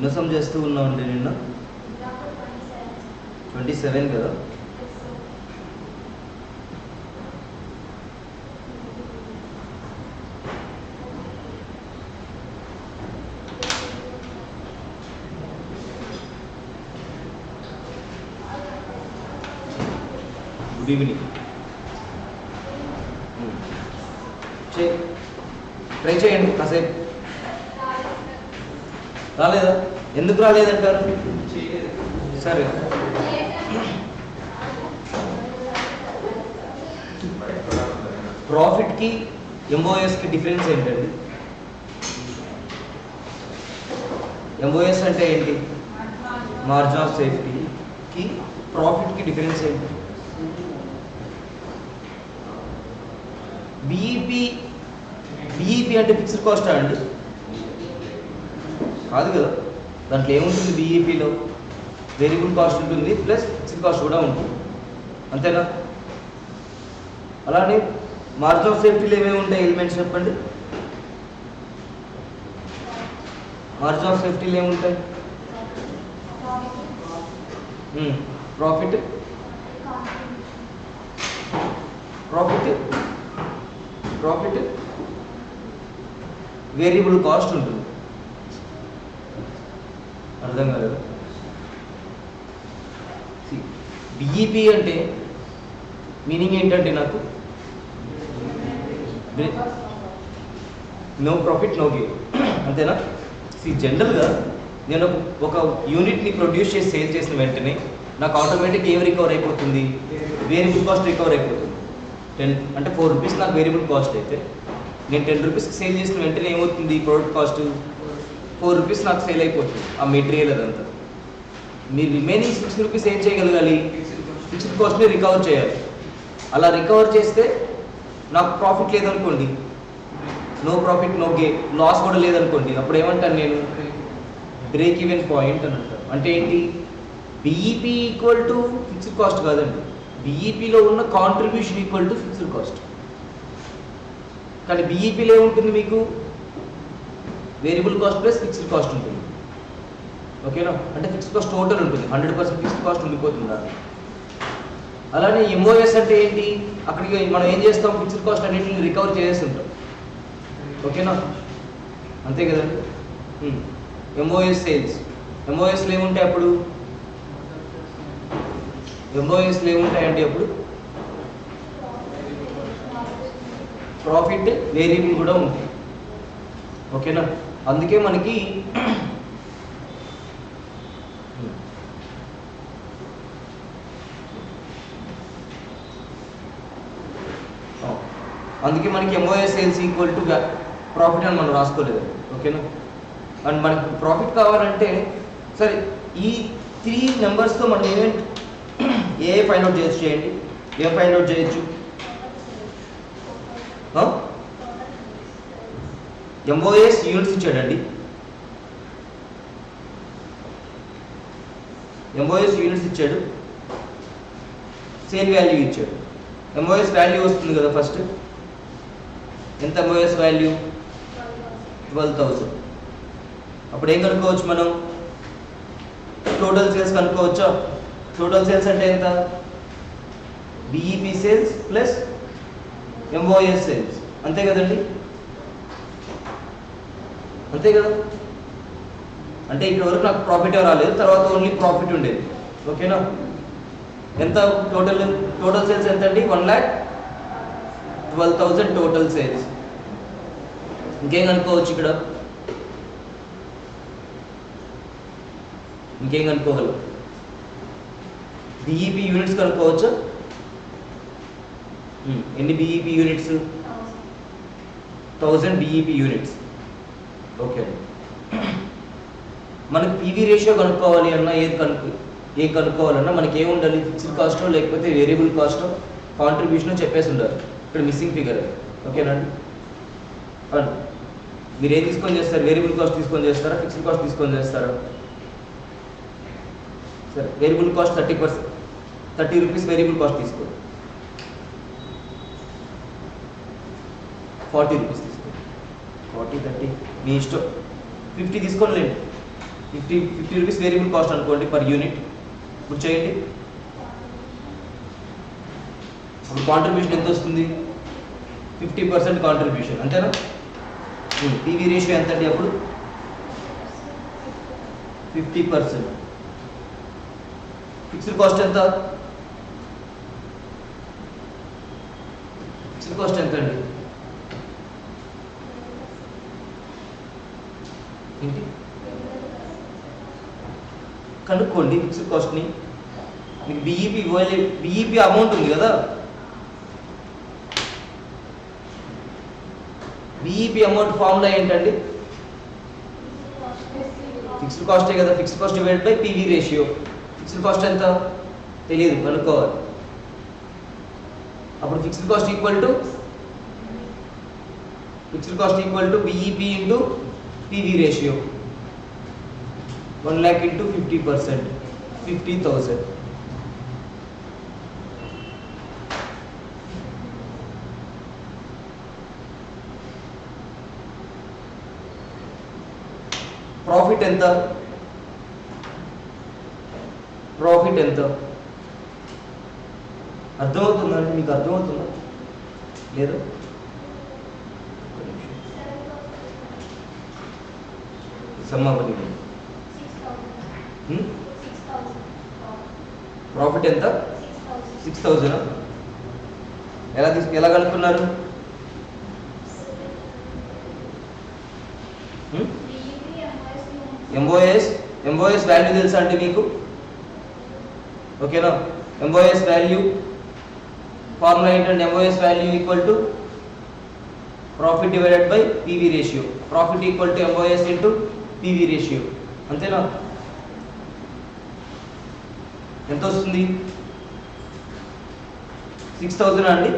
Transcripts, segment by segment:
ఎన్నో సమ్ చేస్తూ ఉన్నామండి నిన్న 27 కదా. Good evening. ట్రై చేయండి కాసేపు. రాలేదా? ఎందుకు రాలేదంటారు? సరే, ప్రాఫిట్కి ఎంఓఎస్కి డిఫరెన్స్ ఏంటండి? ఎంఓఎస్ అంటే ఏంటి? మార్జిన్ ఆఫ్ సేఫ్టీకి ప్రాఫిట్కి డిఫరెన్స్ ఏంటి? బిఈపి అంటే ఫిక్స్డ్ కాస్టా అండి? కాదు కదా. దాంట్లో ఏముంటుంది? బిఈపిలో వేరియబుల్ కాస్ట్ ఉంటుంది ప్లస్ ఫిక్స్డ్ కాస్ట్ కూడా ఉంటుంది, అంతేనా? అలానే మార్జిన్ ఆఫ్ సేఫ్టీలో ఏమేమి ఉంటాయి ఎలిమెంట్స్ చెప్పండి. మార్జిన్ ఆఫ్ సేఫ్టీలో ఏముంటాయి? Profit profit profit variable cost ఉంటుంది. అర్థం కాలేదు? బిఈపి అంటే మీనింగ్ ఏంటంటే నాకు నో ప్రాఫిట్ నో గెయిన్, అంతేనా? జనరల్గా నేను ఒక యూనిట్ని ప్రొడ్యూస్ చేసి సేల్ చేసిన వెంటనే నాకు ఆటోమేటిక్ ఏం రికవర్ అయిపోతుంది? వేరియబుల్ కాస్ట్ రికవర్ అయిపోతుంది. 10 అంటే 4 రూపీస్ నాకు వేరియబుల్ కాస్ట్ అయితే నేను 10 రూపీస్కి సేల్ చేసిన వెంటనే ఏమవుతుంది? ప్రోడక్ట్ కాస్ట్ 4 రూపీస్ నాకు సేల్ అయిపోతుంది, ఆ మెటీరియల్ అదంతా. మీరు రిమైనింగ్ 6 రూపీస్ ఏం చేయగలగాలి? ఫిక్స్డ్ కాస్ట్ని రికవర్ చేయాలి. అలా రికవర్ చేస్తే నాకు ప్రాఫిట్ లేదనుకోండి, no profit no gain, loss కూడా లేదనుకోండి, అప్పుడు ఏమంటాను నేను? బ్రేక్ ఈవెన్ పాయింట్ అని అంటారు. అంటే ఏంటి? BEP equal to fixed cost కాదండి, బిఈపిలో ఉన్న contribution equal to fixed cost. కానీ బిఈపిలో ఏముంటుంది? మీకు variable cost plus fixed cost ఉంటుంది, ఓకేనా? అంటే ఫిక్స్డ్ కాస్ట్ టోటల్ ఉంటుంది, 100% ఫిక్స్డ్ కాస్ట్ ఉండిపోతుందా? అలానే ఎంఓఎస్ అంటే ఏంటి? అక్కడికి మనం ఏం చేస్తాం? ఫిక్స్డ్ కాస్ట్ అన్నింటిని రికవర్ చేస్తుంటాం, ఓకేనా? అంతే కదండి. ఎంఓఎస్ సేల్స్, ఎంఓఎస్లో ఏముంటాయి అప్పుడు? ఎంఓఎస్లో ఏముంటాయండి అప్పుడు? ప్రాఫిట్ వేరియబుల్ కూడా ఉంటాయి, ఓకేనా? అందుకే మనకి MOs sales equal to profit అని మనం రాసుకోలేదు, ఓకేనా? అండ్ మనకి ప్రాఫిట్ కావాలంటే సరే ఈ 3 నెంబర్స్తో మనం ఏమేంటి ఏ ఫైండ్ అవుట్ చేయొచ్చు? చేయండి. ఏం ఫైండ్ అవుట్ చేయొచ్చు? ఎంఓఎస్ యూనిట్స్ ఇచ్చాడండి, ఎంఓఎస్ యూనిట్స్ ఇచ్చాడు, సేల్ వాల్యూ ఇచ్చాడు. ఎంఓఎస్ వాల్యూ వస్తుంది కదా ఫస్ట్. ఎంత ఎంఓఎస్ వాల్యూ? 12,000. అప్పుడు ఏం కనుక్కోవచ్చు మనం? టోటల్ సేల్స్ కనుక్కోవచ్చా? టోటల్ సేల్స్ అంటే ఎంత? BEP sales plus MOS sales, అంతే కదండి? అంతే కదా. అంటే ఇక్కడ వరకు నాకు ప్రాఫిట్ రాలేదు, తర్వాత ఓన్లీ ప్రాఫిట్ ఉండేది, ఓకేనా? ఎంత టోటల్ సేల్స్ ఎంత అండి? 1,12,000 టోటల్ సేల్స్. ఇంకేం కనుక్కోవచ్చు ఇక్కడ? ఇంకేం కనుక్కోగలం? బిఈపి యూనిట్స్ కనుక్కోవచ్చా? ఎన్ని BEP units? 1000 BEP units, okay. మనకి పీవీ రేషియో కనుక్కోవాలి అన్నా ఏ కనుక్కోవాలన్నా మనకి ఏమి ఉండాలి? ఫిక్స్డ్ కాస్టో లేకపోతే వేరియబుల్ కాస్టో కాంట్రిబ్యూషనో చెప్పేసి ఉండాలి. ఇక్కడ మిస్సింగ్ ఫిగర్, ఓకేనండి? అవును. మీరు ఏం తీసుకొని చేస్తారు? వేరియబుల్ కాస్ట్ తీసుకొని చేస్తారా? ఫిక్స్డ్ కాస్ట్ తీసుకొని చేస్తారా? సరే, variable cost 30%, 30 rupees variable cost తీసుకోండి, 40 రూపీస్ తీసుకోండి, 40 30 మీ ఇష్టం. 50 తీసుకోలేండి, 50 రూపీస్ వేరియబుల్ కాస్ట్ అనుకోండి పర్ యూనిట్. ఇప్పుడు చేయండి. ఇప్పుడు కాంట్రిబ్యూషన్ ఎంత వస్తుంది? 50% కాంట్రిబ్యూషన్, అంతేనా? పీవీ రేషియో ఎంత అండి అప్పుడు? 50%. ఫిక్స్డ్ కాస్ట్ ఎంత? ఫిక్స్డ్ కాస్ట్ ఎంత అండి? ఏంటి కనుక్కోండి ఫిక్స్డ్ కాస్ట్ని. మీకు బిఈపి అమౌంట్ ఉంది కదా, బిఈపి అమౌంట్ ఫార్ములా ఏంటండి? ఫిక్స్డ్ కాస్టే కదా, fixed cost divided by PV ratio. Fixed cost ఎంత తెలియదు, కనుక్కోవాలి. అప్పుడు fixed cost equal to BEP into PV ratio. 1 lakh into 50%, 50,000. Profit ఎంత? అర్థమవుతుందా అండి? మీకు అర్థమవుతుందా లేదా? సమాపని ప్రాఫిట్ ఎంత? 6,000. ఎలా కనుక్కున్నారు? ఎంఓఎస్ వాల్యూ తెలుసా అండి మీకు? ఓకేనా? ఎంఓఎస్ వాల్యూ ఫార్ములా ఏంటంటే MOs value equal to profit divided by PV ratio. Profit equal to MOs into PV ratio, అంతేనా? ఎంత వస్తుంది? 6,000 అండి.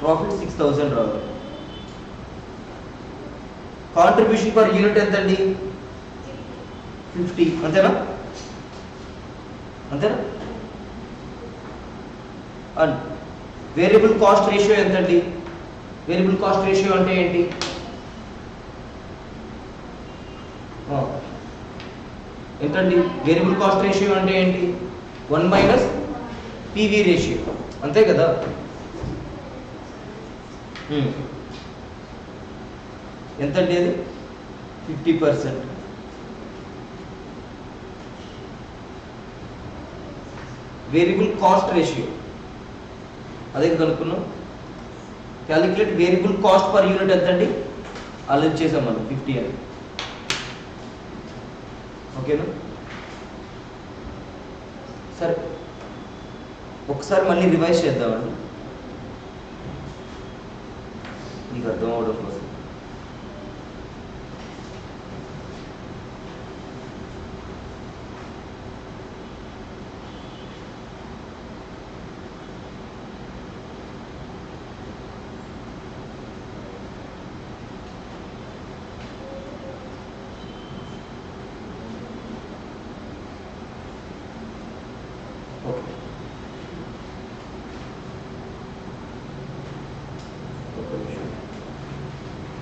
ప్రాఫిట్ 6,000 రావాలి. కాంట్రిబ్యూషన్ పర్ యూనిట్ ఎంత అండి? 50, అంతేనా? అండ్ వేరియబుల్ కాస్ట్ రేషియో ఎంత అండి? వేరియబుల్ కాస్ట్ రేషియో అంటే ఏంటి? ఎంతండి వేరియబుల్ కాస్ట్ రేషియో అంటే ఏంటి? 1 మైనస్ పీవీ రేషియో, అంతే కదా? ఎంతండి అది? 50%. వేరియబుల్ కాస్ట్ రేషియో అదే కనుక్కున్నాం. Calculate variable cost per unit ఎంత అండి? ఆలోచన చేసాం మనం 50 అని. ఓకేనా? సరే, ఒకసారి మళ్ళీ రివైజ్ చేద్దామండి మీకు అర్థం అవడం కోసం.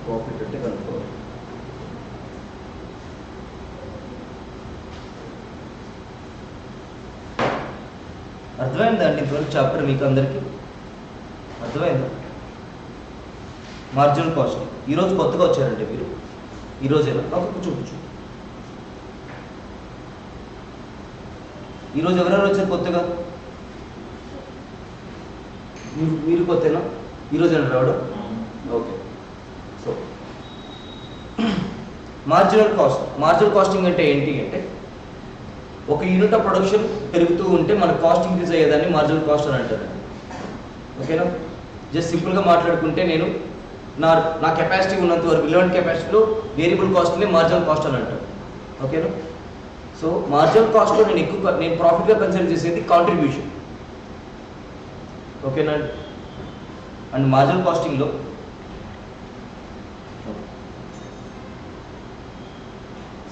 ప్రాఫిట్ అంటే కనుక్కోవాలి. అర్థమైందా అండి? ఇంతవరకు చాప్టర్ మీకు అందరికీ అర్థమైందా? మార్జినల్ కాస్ట్ ఈరోజు కొత్తగా వచ్చారంటే మీరు, ఈరోజేనా? కూర్చో. ఈరోజు ఎవరెవరు వచ్చారు కొత్తగా? మీరు కొత్తేనా? ఈరోజేనా రావడం? ఓకే. సో మార్జినల్ కాస్టింగ్ అంటే ఏంటి అంటే, ఒక యూనిట్ ఆఫ్ ప్రొడక్షన్ పెరుగుతూ ఉంటే మన కాస్ట్ ఇంక్రీజ్ అయ్యేదాన్ని మార్జినల్ కాస్ట్ అని అంటారు. ఓకేనా? జస్ట్ సింపుల్గా మాట్లాడుకుంటే నేను నా కెపాసిటీ ఉన్నంత వరకు రిలవెంట్ కెపాసిటీలో వేరియబుల్ కాస్ట్ని మార్జినల్ కాస్ట్ అని అంటారు. ఓకేనా? సో మార్జినల్ కాస్ట్లో నేను ప్రాఫిట్గా కన్సిడర్ చేసేది కాంట్రిబ్యూషన్. ఓకేనా? అండ్ మార్జినల్ కాస్టింగ్లో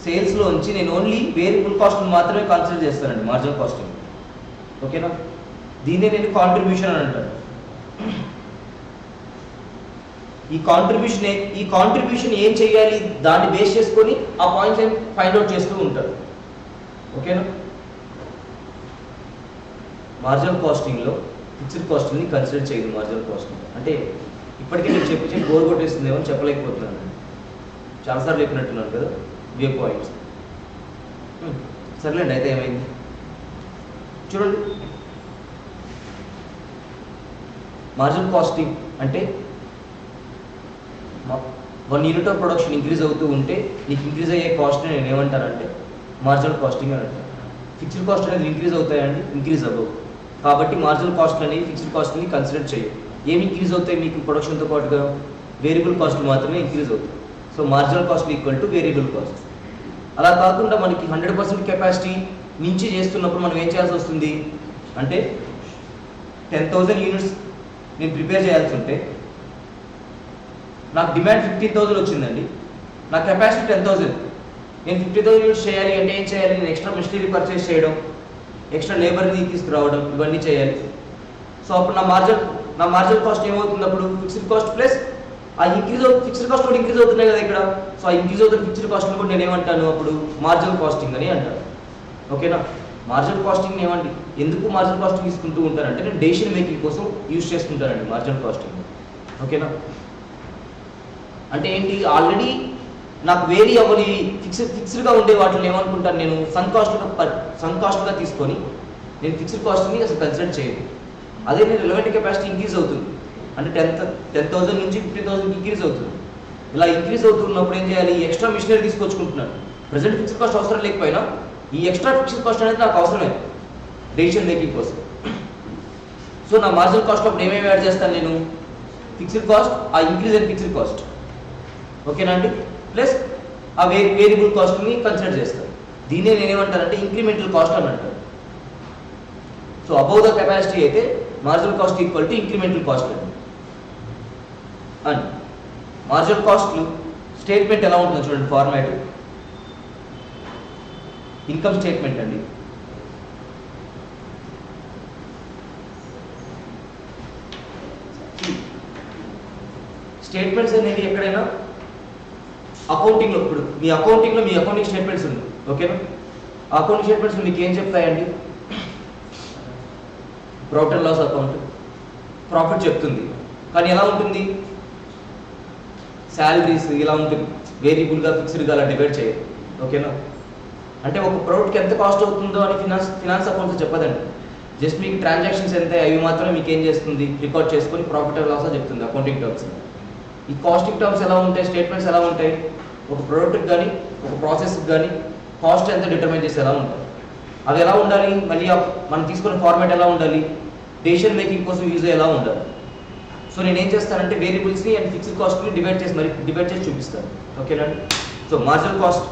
సేల్స్లో నుంచి నేను ఓన్లీ వేరియబుల్ కాస్ట్ మాత్రమే కన్సిడర్ చేస్తానండి మార్జినల్ కాస్టింగ్. ఓకేనా? దీన్నే నేను కాంట్రిబ్యూషన్ అని అంటాను. ఈ కాంట్రిబ్యూషన్ ఏం చేయాలి దాన్ని బేస్ చేసుకొని ఆ పాయింట్స్ ఏం ఫైండ్ అవుట్ చేస్తూ ఉంటారు. ఓకేనా? మార్జినల్ కాస్టింగ్లో ఫిక్స్డ్ కాస్టింగ్ని కన్సిడర్ చేయదు. మార్జినల్ కాస్టింగ్ అంటే ఇప్పటికే నేను చెప్పి బోర్ కొట్టేస్తుందేమో అని చెప్పలేకపోతున్నాను. చాలాసార్లు చెప్పినట్టున్నాను కదా వే పాయింట్స్. సర్లేండి, అయితే ఏమైంది చూడండి. మార్జినల్ కాస్టింగ్ అంటే 1 యూనిట్ ఆఫ్ ప్రొడక్షన్ ఇంక్రీజ్ అవుతూ ఉంటే నీకు ఇంక్రీజ్ అయ్యే కాస్ట్ని నేను ఏమంటానంటే మార్జినల్ కాస్టింగ్ అని అంటాను. ఫిక్స్డ్ కాస్ట్ అనేది ఇంక్రీజ్ అవుతాయండి, ఇంక్రీజ్ అవ్వవు. కాబట్టి మార్జినల్ కాస్ట్ అనేవి ఫిక్స్డ్ కాస్ట్ని కన్సిడర్ చేయవు. ఏమి ఇంక్రీజ్ అవుతాయి మీకు ప్రొడక్షన్తో పాటుగా? వేరియబుల్ కాస్ట్ మాత్రమే ఇంక్రీజ్ అవుతాయి. So marginal cost equal to variable cost. అలా కాకుండా మనకి 100% కెపాసిటీ నుంచి చేస్తున్నప్పుడు మనం ఏం చేయాల్సి వస్తుంది అంటే 10,000 యూనిట్స్ నేను ప్రిపేర్ చేయాల్సి ఉంటే నాకు డిమాండ్ 15,000 వచ్చిందండి, నా కెపాసిటీ 10,000. నేను 50,000 యూనిట్స్ చేయాలి అంటే ఏం చేయాలి? నేను ఎక్స్ట్రా మెషినరీ పర్చేస్ చేయడం, ఎక్స్ట్రా లేబర్ని తీసుకురావడం, ఇవన్నీ చేయాలి. సో అప్పుడు నా మార్జినల్ కాస్ట్ ఏమవుతుంది? అప్పుడు ఫిక్స్డ్ కాస్ట్ ప్లస్ ఆ ఫిక్స్డ్ కాస్ట్ కూడా ఇంక్రీజ్ అవుతున్నాయి కదా ఇక్కడ. సో ఆ ఇంక్రీజ్ అవుతున్న ఫిక్స్డ్ కాస్ట్ కూడా నేను ఏమంటాను? అప్పుడు మార్జినల్ కాస్టింగ్ అని అంటాను. ఓకేనా? మార్జినల్ కాస్టింగ్ ఏమండి, ఎందుకు మార్జినల్ కాస్టింగ్ తీసుకుంటూ ఉంటానంటే నేను డెసిషన్ మేకింగ్ కోసం యూజ్ చేసుకుంటానండి మార్జినల్ కాస్టింగ్. ఓకేనా? అంటే ఏంటి, ఆల్రెడీ నాకు వేరీ అవ్వని ఫిక్స్డ్గా ఉండే వాటిని ఏమనుకుంటాను నేను సన్ కాస్ట్గా తీసుకొని నేను ఫిక్స్డ్ కాస్ట్ని అసలు కన్సిడర్ చేయను. అదే నేను రిలవెంట్ కెపాసిటీ ఇంక్రీజ్ అవుతుంది అంటే 10,000 నుంచి 50,000 ఇంక్రీజ్ అవుతుంది. ఇలా ఇంక్రీజ్ అవుతున్నప్పుడు ఏం చేయాలి? ఎక్స్ట్రా మిషనరీ తీసుకొచ్చుకుంటున్నాను. ప్రజెంట్ ఫిక్స్డ్ కాస్ట్ అవసరం లేకపోయినా ఈ ఎక్స్ట్రా ఫిక్స్డ్ కాస్ట్ అనేది నాకు అవసరమే డెసిషన్ మేకింగ్ కోసం. సో నా మార్జినల్ కాస్ట్ అప్పుడు ఏమేమి యాడ్ చేస్తాను నేను? ఫిక్స్డ్ కాస్ట్, ఆ ఇంక్రీజ్ అయిన ఫిక్స్డ్ కాస్ట్, ఓకేనా అండి, ప్లస్ ఆ వేరియబుల్ కాస్ట్ని కన్సిడర్ చేస్తాను. దీన్నే నేనేమంటానంటే ఇంక్రిమెంటల్ కాస్ట్ అని అంటాను. సో అబౌవ్ ద కెపాసిటీ అయితే marginal cost equal to incremental cost and marginal కాస్ట్లు స్టేట్మెంట్ ఎలా ఉంటుందో చూడండి. ఫార్మాట్ ఇన్కమ్ స్టేట్మెంట్ అండి. స్టేట్మెంట్స్ అనేవి ఎక్కడైనా అకౌంటింగ్లో, ఇప్పుడు మీ అకౌంటింగ్ స్టేట్మెంట్స్ ఉంది. ఓకేనా? అకౌంటింగ్ స్టేట్మెంట్స్ మీకు ఏం చెప్తాయండి? Profit and loss account profit చెప్తుంది, కానీ ఎలా ఉంటుంది? శాలరీస్ ఇలా ఉంటుంది, వేరియబుల్గా ఫిక్స్డ్గా అలా డివైడ్ చేయదు. ఓకేనా? అంటే ఒక ప్రోడక్ట్కి ఎంత కాస్ట్ అవుతుందో అని ఫినాన్స్ అకౌంట్స్ చెప్పదండి. జస్ట్ మీకు ట్రాన్సాక్షన్స్ ఎంత అవి మాత్రమే మీకు ఏం చేస్తుంది? రికార్డ్ చేసుకొని ప్రాఫిట్ అండ్ లాస్ చెప్తుంది అకౌంటింగ్ టర్మ్స్. ఈ కాస్టింగ్ టర్మ్స్ ఎలా ఉంటాయి? స్టేట్మెంట్స్ ఎలా ఉంటాయి? ఒక ప్రోడక్ట్కి కానీ ఒక ప్రాసెస్కి కానీ కాస్ట్ ఎంత డిటర్మైన్ చేసి ఎలా ఉంటాయి? అవి ఎలా ఉండాలి? మళ్ళీ మనం తీసుకునే ఫార్మాట్ ఎలా ఉండాలి? డెసిషన్ మేకింగ్ కోసం యూజ్ ఎలా ఉండాలి? సో నేను ఏం చేస్తానంటే వేరియబుల్స్ని అండ్ ఫిక్స్డ్ కాస్ట్ని డివైడ్ చేసి చూపిస్తాను. ఓకేనండి? So marginal cost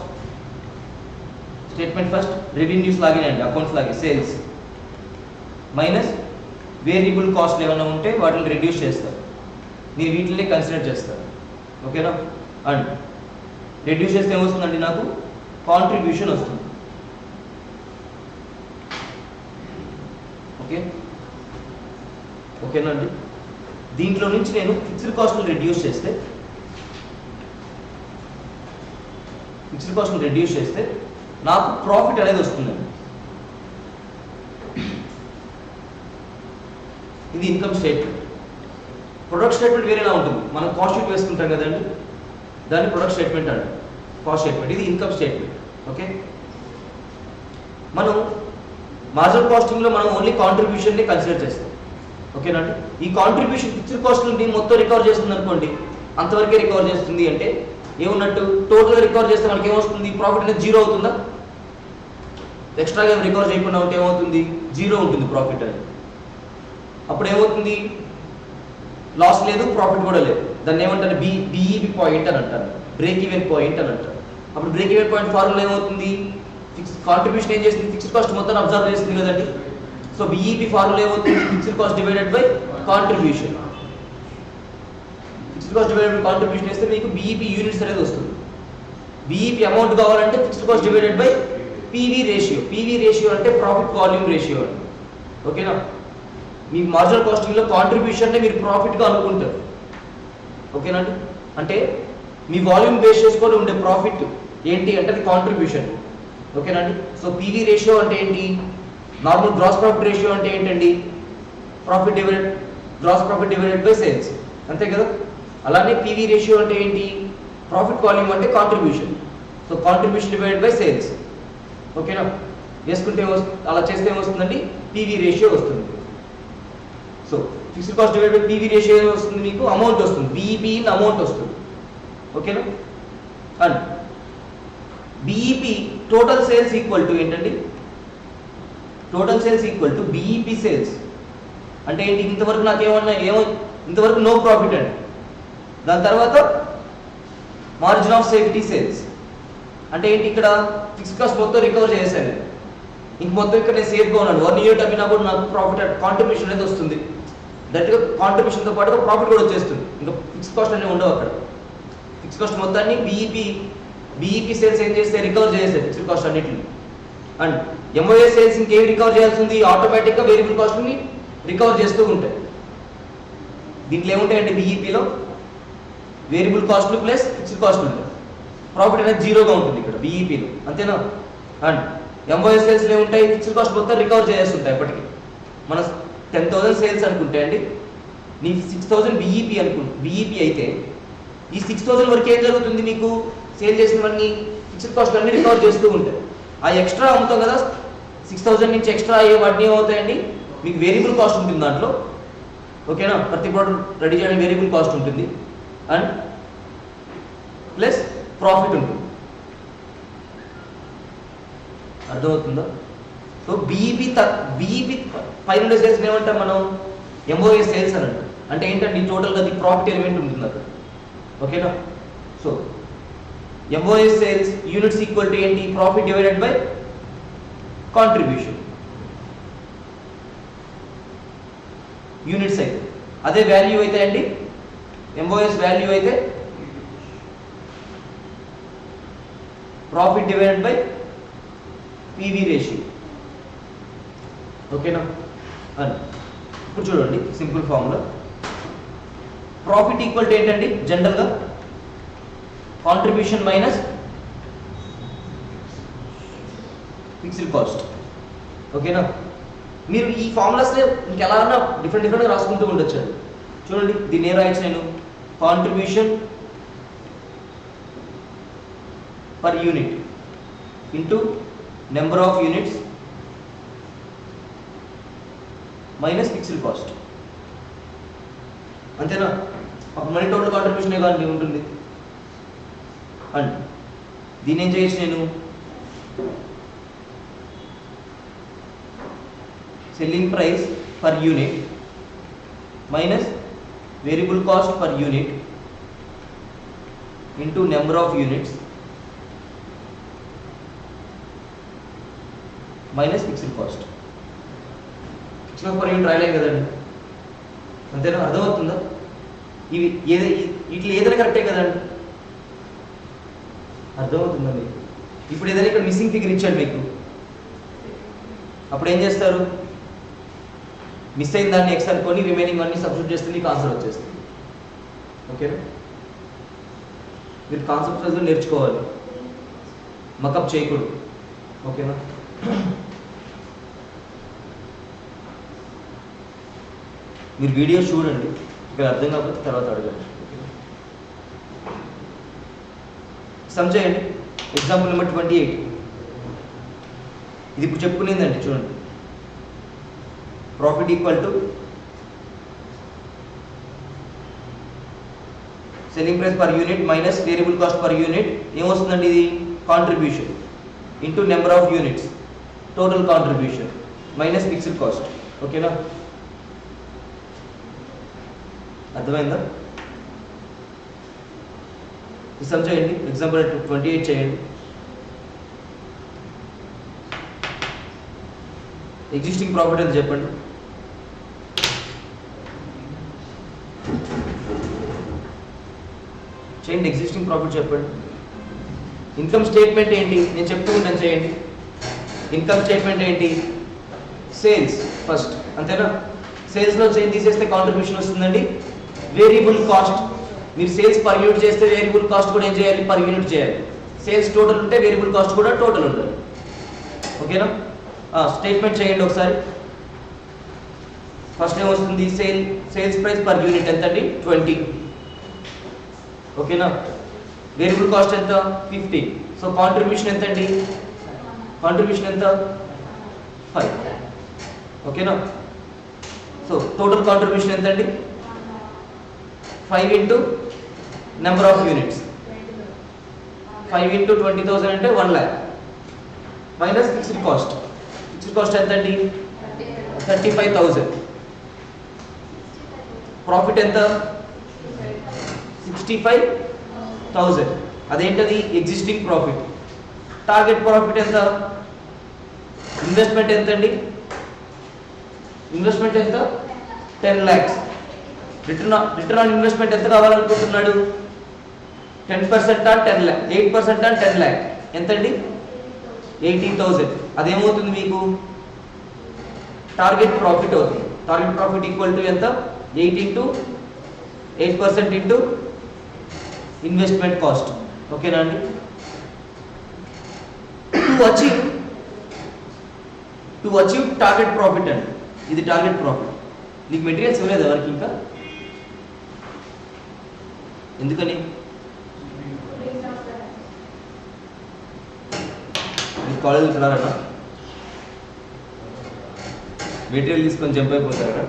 statement first revenues లాగే అండి, అకౌంట్స్ లాగే సేల్స్ మైనస్ వేరియబుల్ కాస్ట్లు ఏమైనా ఉంటే వాటిని రెడ్యూస్ చేస్తారు. మీరు వీటిని కన్సిడర్ చేస్తారు. ఓకేనా? అండ్ రెడ్యూస్ చేస్తే ఏమొస్తుందండి? నాకు కాంట్రిబ్యూషన్ వస్తుంది. ఓకేనా అండి? దీంట్లో నుంచి నేను ఫిక్స్డ్ కాస్ట్ని రెడ్యూస్ చేస్తే నాకు ప్రాఫిట్ అనేది వస్తుందండి. ఇది ఇన్కమ్ స్టేట్మెంట్. ప్రొడక్ట్ స్టేట్మెంట్ వేరేలా ఉంటుంది. మనం కాస్ట్ షీట్ వేసుకుంటాం కదండి, దాన్ని ప్రొడక్ట్ స్టేట్మెంట్ అంటారు. కాస్ట్ స్టేట్మెంట్, ఇది ఇన్కమ్ స్టేట్మెంట్. ఓకే, మనం మార్జినల్ కాస్టింగ్లో మనం ఓన్లీ కాంట్రిబ్యూషన్ని కన్సిడర్ చేస్తాం. ఓకేనండి? ఈ కాంట్రిబ్యూషన్ ఫిక్స్డ్ కాస్ట్ నుండి మొత్తం రికవర్ చేస్తుంది అనుకోండి, అంతవరకే రికవర్ చేస్తుంది. అంటే ఏమన్నట్టు? టోటల్గా రికవర్ చేస్తే మనకి ఏమొస్తుంది? ప్రాఫిట్ అనేది జీరో అవుతుందా? ఎక్స్ట్రాగా రికవర్ చేయకుండా ఉంటే ఏమవుతుంది? జీరో ఉంటుంది ప్రాఫిట్ అనేది. అప్పుడు ఏమవుతుంది? లాస్ లేదు, ప్రాఫిట్ కూడా లేదు. దాన్ని ఏమంటారు? బిఈపి పాయింట్ అని అంటారు, బ్రేక్ ఈవెన్ పాయింట్ అని అంటారు. అప్పుడు బ్రేక్ ఈవెన్ పాయింట్ ఫార్ములా ఏమవుతుంది? కాంట్రిబ్యూషన్ ఏం చేస్తుంది? ఫిక్స్డ్ కాస్ట్ మొత్తం అబ్జర్వ్ చేస్తుంది కదండి. సో బిఈపి ఫార్ములా ఏమవుతుంది? Fixed cost divided by contribution. Fixed cost divided by contribution వేస్తే మీకు బిఈపి యూనిట్స్ అనేది వస్తుంది. బిఈపి అమౌంట్ కావాలంటే fixed cost divided by PV ratio. PV ratio అంటే ప్రాఫిట్ వాల్యూమ్ రేషియో అండి. ఓకేనా? మీ మార్జినల్ కాస్టింగ్లో కాంట్రిబ్యూషన్ మీరు ప్రాఫిట్గా అనుకుంటారు. ఓకేనండి. అంటే మీ వాల్యూమ్ బేస్ చేసుకొని ఉండే ప్రాఫిట్ ఏంటి అంటే అది కాంట్రిబ్యూషన్. ఓకేనండి. సో పీవీ రేషియో అంటే ఏంటి, నార్మల్ గ్రాస్ ప్రాఫిట్ రేషియో అంటే ఏంటండి, gross profit divided by sales, అంతే కదా. అలానే పీవీ రేషియో అంటే ఏంటి, ప్రాఫిట్ వాల్యూమ్ అంటే contribution. So contribution divided by sales. ఓకేనా, వేసుకుంటే అలా చేస్తే ఏమొస్తుందండి, పీవీ రేషియో వస్తుంది. So fixed cost divided by PV ratio వస్తుంది, మీకు అమౌంట్ వస్తుంది, బీఈపీ ఇన్ అమౌంట్ వస్తుంది. ఓకేనా. And BEP total sales equal to ఏంటండి, total sales equal to BEP sales. అంటే ఏంటి, ఇంతవరకు నాకేమన్నా ఇంతవరకు నో ప్రాఫిట్ అండి, దాని తర్వాత మార్జిన్ ఆఫ్ సేఫ్టీ సేల్స్. అంటే ఏంటి, ఇక్కడ ఫిక్స్డ్ కాస్ట్ మొత్తం రికవర్ చేశాను, ఇంక మొత్తం ఇక్కడ నేను సేఫ్గా ఉన్నాను. 1 year అమ్మినా కూడా నాకు ప్రాఫిట్ కాంట్రిబ్యూషన్ అనేది వస్తుంది. డైరెక్ట్గా కాంట్రిబ్యూషన్తో పాటుగా ప్రాఫిట్ కూడా వచ్చేస్తుంది. ఇంకా ఫిక్స్డ్ కాస్ట్ అనేవి ఉండవు అక్కడ. ఫిక్స్డ్ కాస్ట్ మొత్తాన్ని బీఈపీ సేల్స్ ఏం చేస్తే రికవర్ చేసేది ఫిక్స్డ్ కాస్ట్ అన్నిటిని. అండ్ ఎంఓఎస్ సేల్స్ ఇంకేమి రికవర్ చేయాల్సి ఉంది, ఆటోమేటిక్గా వేరియబుల్ కాస్ట్ని రికవర్ చేస్తూ ఉంటాయి. దీంట్లో ఏముంటాయంటే బీఈపీలో వేరియబుల్ కాస్ట్లు ప్లస్ ఫిక్స్డ్ కాస్ట్ ఉంటాయి. ప్రాఫిట్ అనేది జీరోగా ఉంటుంది ఇక్కడ బీఈపీలో, అంతేనా. అండ్ ఎంఓఎస్ సేల్స్లో ఏముంటాయి, ఫిక్స్డ్ కాస్ట్ మొత్తం రికవర్ చేస్తుంటాయి. ఎప్పటికీ మన 10,000 సేల్స్ అనుకుంటే అండి, నీ 6,000 బీఈపీ అయితే ఈ 6,000 వరకు ఏం జరుగుతుంది, మీకు సేల్ చేసినవన్నీ ఫిక్స్డ్ కాస్ట్ అన్ని రికవర్ చేస్తూ ఉంటాయి. ఆ ఎక్స్ట్రా అమ్ముతాం కదా, 6,000 నుంచి ఎక్స్ట్రా అయ్యే వాటిని ఏమవుతాయండి, మీకు వేరియబుల్ కాస్ట్ ఉంటుంది దాంట్లో. ఓకేనా, ప్రతి ప్రోడక్ట్ రెడీ చేయడానికి వేరియబుల్ కాస్ట్ ఉంటుంది అండ్ ప్లస్ ప్రాఫిట్ ఉంటుంది. అర్థమవుతుందా. సో బీఈపీ పైన ఉండే సేల్స్ ఏమంటాం మనం, ఎంఓఎస్ సేల్స్ అని అంటాం. అంటే ఏంటంటే టోటల్గా అది ప్రాఫిట్ ఎలిమెంట్ ఉంటుంది అక్కడ. ఓకేనా. So MOS sales units equal to ఏంటి, profit divided by contribution units అయితే. అదే వాల్యూ అయితే అండి, ఎంఓఎస్ వాల్యూ అయితే profit divided by PV ratio. ఓకేనా. అని ఇప్పుడు చూడండి simple formula. Profit equal to ఏంటండి, జనరల్గా కాంట్రిబ్యూషన్ మైనస్ ఫిక్స్డ్ కాస్ట్. ఓకేనా. మీరు ఈ ఫార్ములాస్ని ఇంకెలా డిఫరెంట్గా రాసుకుంటూ ఉండొచ్చు. చూడండి దీన్ని ఏం రాయొచ్చు నేను, contribution per unit into number of units minus fixed cost, అంతేనా. అప్పుడు మనీ టోటల్ కాంట్రిబ్యూషన్ కానీ ఉంటుంది. అండ్ దీన్ని ఏం చేయొచ్చు నేను, selling price per unit minus variable cost per unit into number of units minus fixed cost. Fixed cost per unit రాయలేం కదండి, అంతేనా. అర్థమవుతుందా. ఇవి వీటిలో ఏదైనా కరెక్టే కదండి, అర్థమవుతుందా మీకు. ఇప్పుడు ఏదైనా ఇక్కడ మిస్సింగ్ ఫిగర్ ఇచ్చాడు మీకు, అప్పుడు ఏం చేస్తారు, మిస్ అయిన దాన్ని ఎక్స్ అనుకొని రిమైనింగ్ అన్ని సబ్స్టిట్యూట్ చేస్తే మీకు ఆన్సర్ వచ్చేస్తుంది. ఓకేనా. మీరు కాన్సెప్ట్ వైజ్గా నేర్చుకోవాలి, మకప్ చేయకూడదు. ఓకేనా. మీరు వీడియో చూడండి, ఇక్కడ అర్థం కాకపోతే తర్వాత అడగండి. సమ్ చేయండి. Example number 28. ఇది ఇప్పుడు చెప్పుకునేదండి, చూడండి. Profit equal to selling price per unit minus variable cost per unit ఏమొస్తుందండి, ఇది contribution into number of units total contribution minus fixed cost. ఓకేనా. అర్థమైందా. సమ్ చేయండి. ఎగ్జాంపుల్ 28 చేయండి. ఎగ్జిస్టింగ్ ప్రాఫిట్ అని చెప్పండి. చేయండి, ఎగ్జిస్టింగ్ ప్రాఫిట్ చెప్పండి. ఇన్కమ్ స్టేట్మెంట్ ఏంటి నేను చెప్తూ ఉంటాను, చేయండి. ఇన్కమ్ స్టేట్మెంట్ ఏంటి, సేల్స్ ఫస్ట్, అంతేనా. సేల్స్లో చేంజ్ తీసేస్తే కాంట్రిబ్యూషన్ వస్తుందండి, వేరియబుల్ కాస్ట్ మీరు సేల్స్ పర్ యూనిట్ చేస్తే వేరియబుల్ కాస్ట్ కూడా ఏం చేయాలి, పర్ యూనిట్ చేయాలి. సేల్స్ టోటల్ ఉంటే వేరియబుల్ కాస్ట్ కూడా టోటల్ ఉండాలి. ఓకేనా? స్టేట్మెంట్ చేయండి ఒకసారి. ఫస్ట్ ఏమొస్తుంది, సేల్స్ ప్రైస్ పర్ యూనిట్ ఎంత అండి, 20. ఓకేనా? వేరియబుల్ కాస్ట్ ఎంత, 50. సో కాంట్రిబ్యూషన్ ఎంత అండి, కాంట్రిబ్యూషన్ ఎంత, 5. ఓకేనా? సో టోటల్ కాంట్రిబ్యూషన్ ఎంత అండి, 5 into number of units. 5 into 20,000 అంటే 1 lakh minus fixed cost. Fixed cost ఎంత అండి, 35,000. ప్రాఫిట్ ఎంత, 65,000. అదేంటది, ఎగ్జిస్టింగ్ ప్రాఫిట్. టార్గెట్ ప్రాఫిట్ ఎంత, ఇన్వెస్ట్మెంట్ ఎంత అండి, ఇన్వెస్ట్మెంట్ ఎంత, 10 lakhs. రిటర్న్ ఆన్ ఇన్వెస్ట్మెంట్ ఎంత కావాలనుకుంటున్నాడు, 10% ఆన్ 10 lakh, 8% ఆన్ 10 lakh ఎంత అండి, 80,000. అదేమవుతుంది మీకు, టార్గెట్ ప్రాఫిట్ అవుతుంది. టార్గెట్ ప్రాఫిట్ ఈక్వల్ టు ఎంత, 8 ఇంటూ 8% ఇంటూ ఇన్వెస్ట్మెంట్ కాస్ట్. ఓకేనా అండి? టు అచీవ్ టార్గెట్ ప్రాఫిట్ అండి, ఇది టార్గెట్ ప్రాఫిట్. నీకు మెటీరియల్స్ ఇవ్వలేదు ఎవరికి ఇంకా, ఎందుకని, మీకు కాలేజీకి రారన్నా, మెటీరియల్ తీసుకొని జంప్ అయిపోతారా,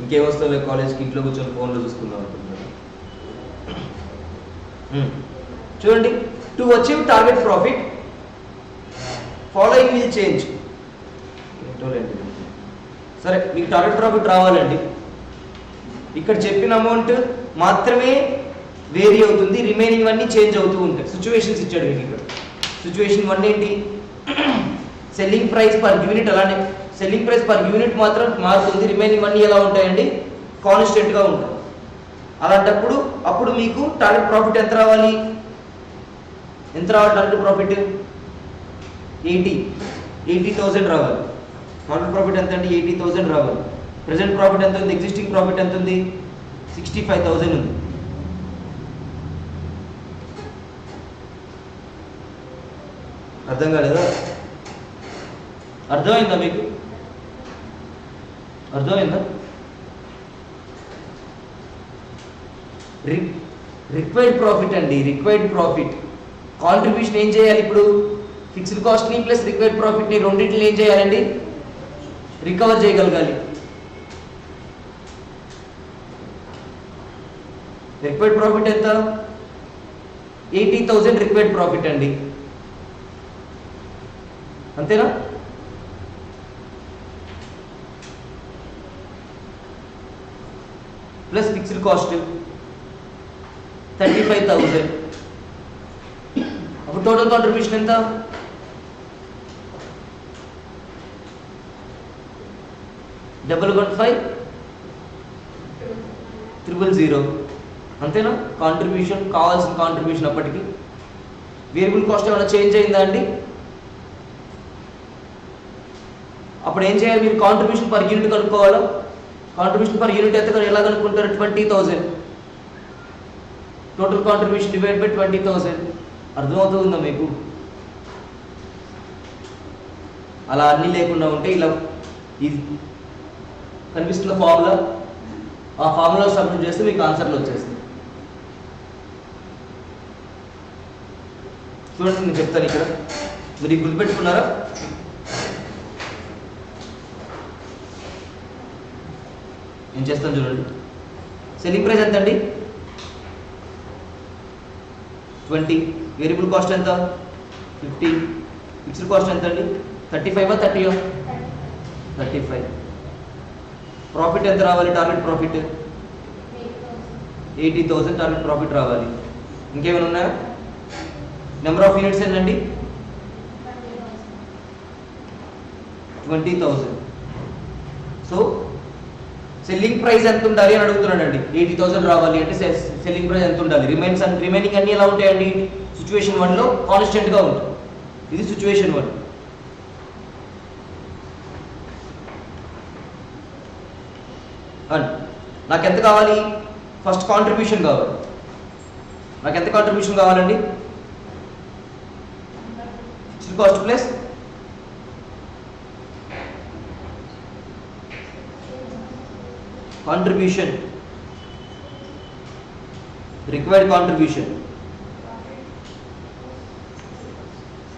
ఇంకేమొస్తావు కాలేజ్కి, ఇంట్లో కూర్చొని ఫోన్లో చూసుకుందాం అనుకుంటున్నారు. చూడండి, to achieve target profit following will change. సరే, మీకు టార్గెట్ ప్రాఫిట్ రావాలండి, ఇక్కడ చెప్పిన అమౌంట్ మాత్రమే వేరీ అవుతుంది, రిమైనింగ్ అన్నీ చేంజ్ అవుతూ ఉంటాయి. సిచ్యువేషన్స్ ఇచ్చాడు మీకు ఇక్కడ. సిచ్యువేషన్ 1 ఏంటి, సెల్లింగ్ ప్రైస్ పర్ యూనిట్, అలానే సెల్లింగ్ ప్రైస్ పర్ యూనిట్ మాత్రం మారుతుంది, రిమైనింగ్ అన్నీ ఎలా ఉంటాయండి, కాన్స్టెంట్గా ఉంటాయి. అలాంటప్పుడు అప్పుడు మీకు టార్గెట్ ప్రాఫిట్ ఎంత రావాలి, టార్గెట్ ప్రాఫిట్ 80,000 రావాలి. టార్గెట్ ప్రాఫిట్ ఎంత అండి, 80,000 రావాలి. ప్రెసెంట్ ప్రాఫిట్ ఎంత ఉంది, ఎగ్జిస్టింగ్ ప్రాఫిట్ ఎంత ఉంది, 65,000 ఉంది. అర్థం కాలేదా, అర్థమైందా మీకు, అర్థమైందా? రిక్వైర్డ్ ప్రాఫిట్ అండి, రిక్వైర్డ్ ప్రాఫిట్. కాంట్రిబ్యూషన్ ఏం చేయాలి ఇప్పుడు, ఫిక్స్డ్ కాస్ట్ని ప్లస్ రిక్వైర్డ్ ప్రాఫిట్ని రెండింటిని ఏం చేయాలండి, రికవర్ చేయగలగాలి. రిక్వైర్డ్ ప్రాఫిట్ ఎంత, 80,000 రిక్వైర్డ్ ప్రాఫిట్ అండి, అంతేనా? Plus fixed cost 35,000. అప్పుడు టోటల్ కాంట్రిబ్యూషన్ ఎంత, 115,000. అంతేనా? కాంట్రిబ్యూషన్ కావాల్సిన కాంట్రిబ్యూషన్. అప్పటికి వేరియబుల్ కాస్ట్ ఏమైనా చేంజ్ అయిందా అండి, అప్పుడు ఏం చేయాలి, మీరు కాంట్రిబ్యూషన్ పర్ యూనిట్ కనుక్కోవాలా. కాంట్రిబ్యూషన్ పర్ యూనిట్ ఎంత, ఎలా కనుక్కుంటారు, 20,000. Total contribution divide by 20,000. అర్థమవుతుందా మీకు? అలా అన్నీ లేకుండా ఉంటే ఇలా ఇది కనిపిస్తున్న ఫార్ములా, ఆ ఫార్ములా సబ్మిట్ చేస్తే మీకు ఆన్సర్లు వచ్చేస్తాయి. చూడండి, నేను చెప్తాను ఇక్కడ, మీరు గుర్తుపెట్టుకున్నారా? నేను చేస్తాను చూడండి. సెల్లింగ్ ప్రైస్ ఎంత అండి, 20. వేరియబుల్ కాస్ట్ ఎంత, 50. ఫిక్స్డ్ కాస్ట్ ఎంత అండి, 35 30? 35. ప్రాఫిట్ ఎంత రావాలి, టార్గెట్ ప్రాఫిట్ 80,000 టార్గెట్ ప్రాఫిట్ రావాలి. ఇంకేమైనా ఉన్నాయా? నెంబర్ ఆఫ్ యూనిట్స్ ఏంటండి, 20,000. సో సెల్లింగ్ ప్రైస్ ఎంత ఉండాలి అని అడుగుతున్నాడండి. 80,000 రావాలి అంటే సెల్లింగ్ ప్రైస్ ఎంత ఉండాలి, రిమైనింగ్ అన్నీ ఎలా ఉంటాయండి, సిచ్యువేషన్ 1లో కాన్స్టెంట్గా ఉంటుంది. ఇది సిచ్యువేషన్ 1. అండ్ నాకు ఎంత కావాలి, ఫస్ట్ కాంట్రిబ్యూషన్ కావాలి. నాకు ఎంత కాంట్రిబ్యూషన్ కావాలండి? Fixed cost plus contribution, required contribution.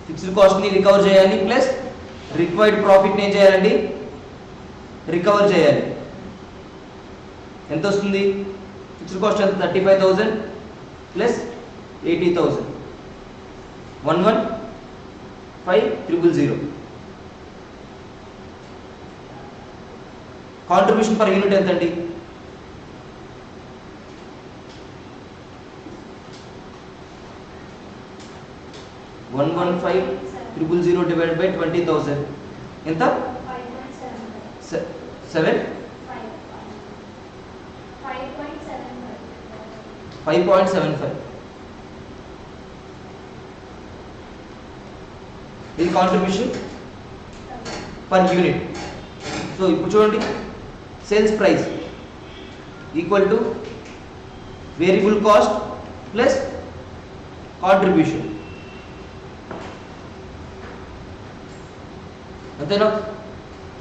Fixed కాస్ట్ని రికవర్ చేయాలి ప్లస్ రిక్వైర్డ్ ప్రాఫిట్ని ఏం చేయాలండి? రికవర్ చేయాలి. ఎంత వస్తుంది? ఫిక్స్డ్ కాస్ట్ ఎంత? 35,000 ప్లస్ 80,000, 115,000. కాంట్రిబ్యూషన్ పర్ యూనిట్ ఎంత అండి? 115,000 డివైడెడ్ బై 20,000 ఎంత? 5.75. ఇది కాంట్రిబ్యూషన్ పర్ యూనిట్. సో ఇప్పుడు చూడండి, sales price equal to variable cost plus contribution, అంతేనా?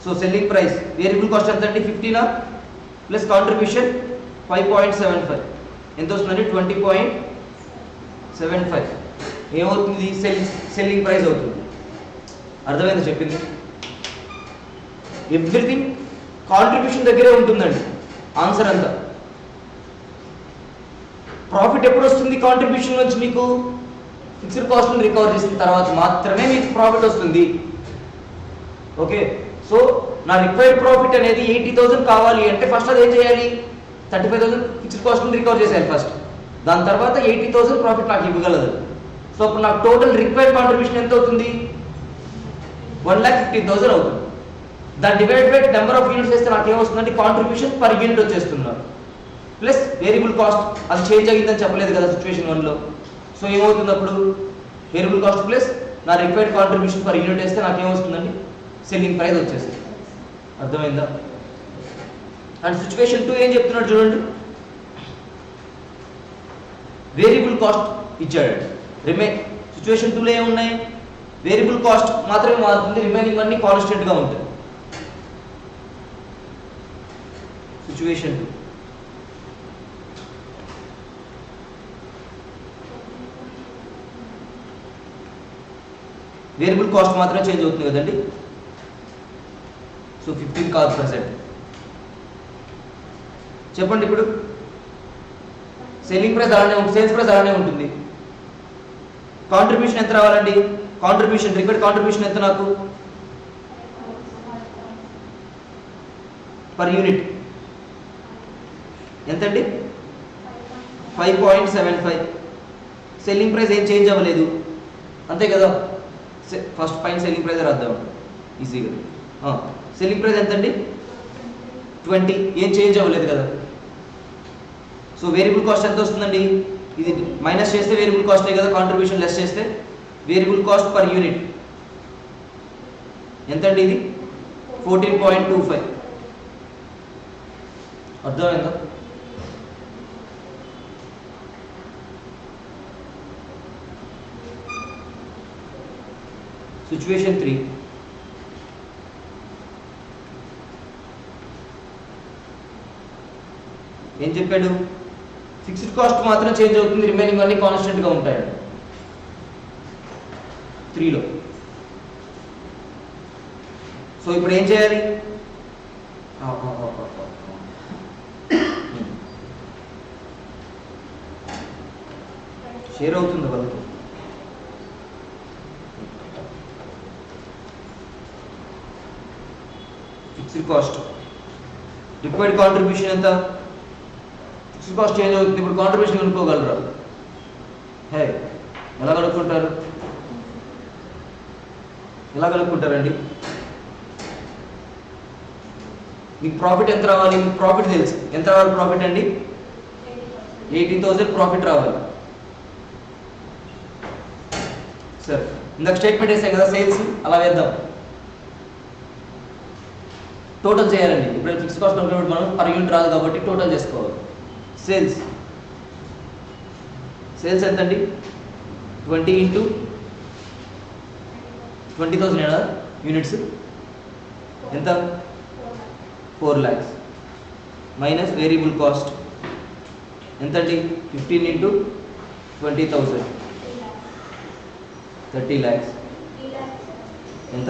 So selling price variable cost ఎంత అండి? 15 ప్లస్ కాంట్రిబ్యూషన్ 5.75 ఎంత వస్తుందండి? 20.75. ఏమవుతుంది? సెల్లింగ్ ప్రైస్ అవుతుంది. అర్థమైంది చెప్పింది? ఎవ్రీథింగ్ కాంట్రిబ్యూషన్ దగ్గరే ఉంటుందండి ఆన్సర్ అంతా. ప్రాఫిట్ ఎప్పుడు వస్తుంది కాంట్రిబ్యూషన్ నుంచి? మీకు ఫిక్స్డ్ కాస్ట్ని రికవర్ చేసిన తర్వాత మాత్రమే మీకు ప్రాఫిట్ వస్తుంది. ఓకే, సో నా రిక్వైర్డ్ ప్రాఫిట్ అనేది 80,000 కావాలి అంటే ఫస్ట్ అది ఏం చేయాలి? 35,000 ఫిక్స్డ్ కాస్ట్ని రికవర్ చేసేయాలి ఫస్ట్. దాని తర్వాత 80,000 ప్రాఫిట్ నాకు ఇవ్వగలదు. సో అప్పుడు నాకు టోటల్ రిక్వైర్డ్ కాంట్రిబ్యూషన్ ఎంత అవుతుంది? 1,15,000 అవుతుంది. దాని divide by number of units వేస్తే నాకు ఏమొస్తుందంటే కాంట్రిబ్యూషన్ పర్ యూనిట్ వచ్చేస్తున్నారు ప్లస్ వేరియబుల్ కాస్ట్. అది చేంజ్ అయ్యిందని చెప్పలేదు కదా సిచ్యువేషన్ 1లో. సో ఏమవుతుంది అప్పుడు? వేరియబుల్ కాస్ట్ ప్లస్ నా రిక్వైర్డ్ కాంట్రిబ్యూషన్ పర్ యూనిట్ వేస్తే నాకు ఏమొస్తుందండి? సెల్లింగ్ ప్రైస్ వచ్చేసింది. అర్థమైందా? అండ్ సిచ్యువేషన్ 2 ఏం చెప్తున్నాడు చూడండి, వేరియబుల్ కాస్ట్ ఇచ్చాడు. సిచ్యువేషన్ 2లో ఏమున్నాయి? వేరియబుల్ కాస్ట్ మాత్రమే మారుతుంది, రిమైనింగ్ అన్ని కాన్స్టెంట్గా ఉంటుంది. సిచ్యువేషన్ 2 వేరియబుల్ కాస్ట్ మాత్రమే చేంజ్ అవుతుంది కదండి. సో 15 కాదు ప్రెసెంట్. చెప్పండి ఇప్పుడు సెల్లింగ్ ప్రైస్ అలానే ఉంటుంది, సేల్స్ ప్రైస్ అలానే ఉంటుంది. కాంట్రిబ్యూషన్ ఎంత రావాలండి? కాంట్రిబ్యూషన్ రిక్వైర్డ్ కాంట్రిబ్యూషన్ ఎంత నాకు? పర్ యూనిట్ ఎంతండి? 5.75. సెల్లింగ్ ప్రైస్ ఏం చేంజ్ అవ్వలేదు, అంతే కదా? ఫస్ట్ పైన సెల్లింగ్ ప్రైస్ రాద్దాం ఈజీగా. సెల్లింగ్ ప్రైస్ ఎంతండి? 20. ఏం చేంజ్ అవ్వలేదు కదా. సో వేరియబుల్ కాస్ట్ ఎంత వస్తుందండి? ఇది మైనస్ చేస్తే వేరియబుల్ కాస్టే కదా, కాంట్రిబ్యూషన్ లెస్ చేస్తే వేరియబుల్ కాస్ట్ పర్ యూనిట్ ఎంతండి? ఇది 14.25. అర్థమైందా? సిచ్యువేషన్ 3 ఏం చెప్పాడు? ఫిక్స్డ్ కాస్ట్ మాత్రం చేంజ్ అవుతుంది, రిమైనింగ్ అన్ని కాన్స్టెంట్గా ఉంటాయి 3లో. సో ఇప్పుడు ఏం చేయాలి? షేర్ అవుతుంది వాళ్ళకి. ఫిక్స్డ్ కాస్ట్ రిక్వైర్డ్ కాంట్రిబ్యూషన్ ఎంత? ఫిక్స్డ్ కాస్ట్ చేంజ్ అవుతుంది. ఇప్పుడు కాంట్రిబ్యూషన్ కనుక్కోగలరా? హే, ఎలా కనుక్కుంటారు? ఎలా కనుక్కుంటారండి? మీకు ప్రాఫిట్ ఎంత రావాలి? మీకు ప్రాఫిట్ తెలుసు. ఎంత రావాలి ప్రాఫిట్ అండి? 80,000 ప్రాఫిట్ రావాలి. సరే, ఇందాక స్టేట్మెంట్ వేసాం కదా సేల్స్, అలా వేద్దాం. టోటల్ చేయాలండి. ఇప్పుడు ఫిక్స్డ్ కాస్ట్ కనుక్కున్నప్పుడు మనం పర్ యూనిట్ రాదు కాబట్టి టోటల్ చేసుకోవాలి. సేల్స్ ఎంతండి? 20 ఇంటూ 20,000 ఏనా యూనిట్స్? ఎంత? 4 lakhs మైనస్ వేరియబుల్ కాస్ట్ ఎంతండి? 15 ఇంటూ 20,000 30 lakhs ఎంత?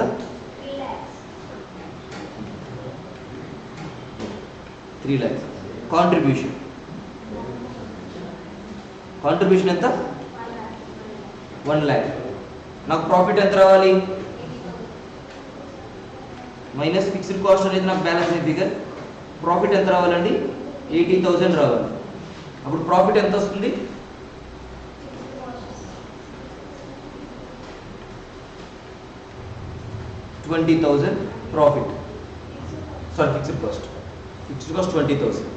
3 lakhs. కాంట్రిబ్యూషన్ ఎంత? 1 lakh. నాకు ప్రాఫిట్ ఎంత రావాలి? మైనస్ ఫిక్స్డ్ కాస్ట్ అనేది నాకు బ్యాలెన్స్ అయ్యే ఫిగర్. ప్రాఫిట్ ఎంత రావాలండి? 80,000 రావాలి. అప్పుడు ప్రాఫిట్ ఎంత వస్తుంది? 20,000 ప్రాఫిట్. Sorry, fixed cost 20,000.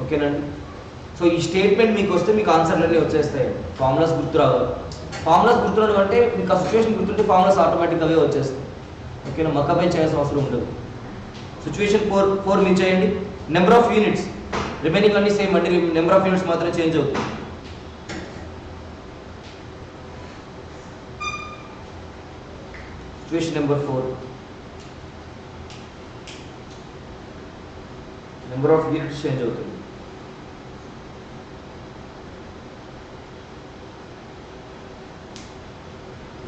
ఓకేనండి. సో ఈ స్టేట్మెంట్ మీకు వస్తే మీకు ఆన్సర్లన్నీ వచ్చేస్తాయి. ఫార్ములాస్ గుర్తురావాలి. ఫార్ములాస్ గుర్తురావడం అంటే మీకు ఆ సిచ్యువేషన్ గుర్తుంటే ఫార్ములాస్ ఆటోమేటిక్గా వచ్చేస్తాయి. ఓకేనా, మక్కపై చేయాల్సిన అవసరం ఉండదు. సిచ్యువేషన్ 4 మీరు చేయండి. నెంబర్ ఆఫ్ యూనిట్స్ రిమైనింగ్ అన్ని సేమ్ అండి, నెంబర్ ఆఫ్ యూనిట్స్ మాత్రమే చేంజ్ అవుతుంది. Situation number 4 number of units change అవుతుంది.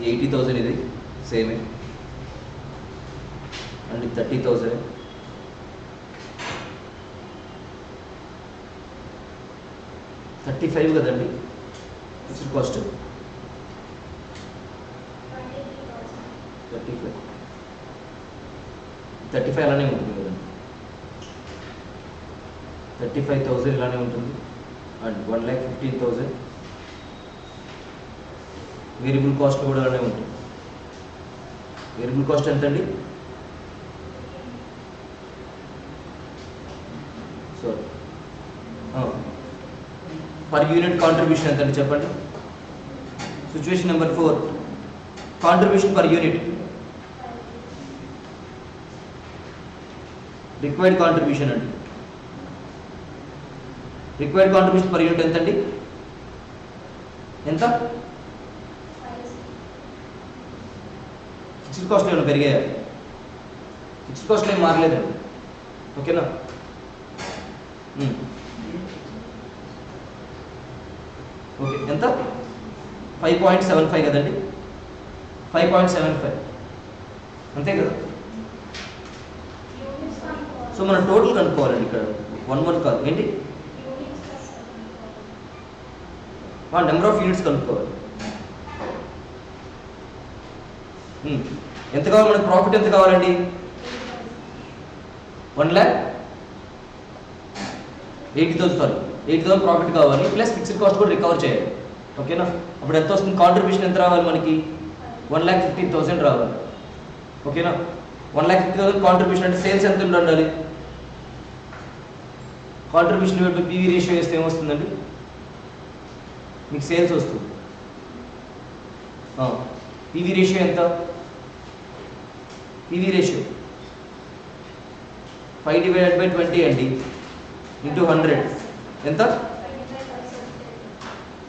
ఈ 80,000 ఇది సేమే అండ్ 30,000 35 కదండి ఫిక్స్డ్ కాస్ట్. 35 అలానే ఉంటుంది కదండి. 35,000 ఇలానే ఉంటుంది అండ్ 1,15,000 వేరియబుల్ కాస్ట్ కూడా అలానే ఉంటుంది. వేరియబుల్ కాస్ట్ ఎంత అండి? సారీ, పర్ యూనిట్ కాంట్రిబ్యూషన్ ఎంత అండి చెప్పండి. Situation number 4 contribution per unit, required contribution అండి. రిక్వైర్డ్ కాంట్రిబ్యూషన్ పర్ యూనిట్ ఎంత అండి? ఎంత? ఫిక్స్డ్ కాస్ట్ ఏమైనా పెరిగాయా? ఫిక్స్డ్ కాస్ట్ ఏం మారలేదండి. ఓకేనా. ఓకే, ఎంత? 5.75 కదండి. 5.75 అంతే కదా. సో మనం టోటల్ కనుక్కోవాలండి ఇక్కడ. 1 కాదు ఏంటి, నెంబర్ ఆఫ్ యూనిట్స్ కనుక్కోవాలి. ఎంత కావాలి మనకి? ప్రాఫిట్ ఎంత కావాలండి? 1,80,000 ప్రాఫిట్ కావాలి, ప్లస్ ఫిక్స్డ్ కాస్ట్ కూడా రికవర్ చేయాలి. ఓకేనా. అప్పుడు ఎంత వస్తుంది? కాంట్రిబ్యూషన్ ఎంత రావాలి మనకి? 1,15,000 రావాలి. ఓకేనా. 1,50,000 కాంట్రిబ్యూషన్ అంటే సేల్స్ ఎంత ఉండాలి? Contribution divide by PV ratio వేస్తే ఏమొస్తుందండి? మీకు సేల్స్ వస్తుంది. పీవీ రేషియో ఎంత? పీవీ రేషియో 5/20 అండి ఇంటూ 100 ఎంత?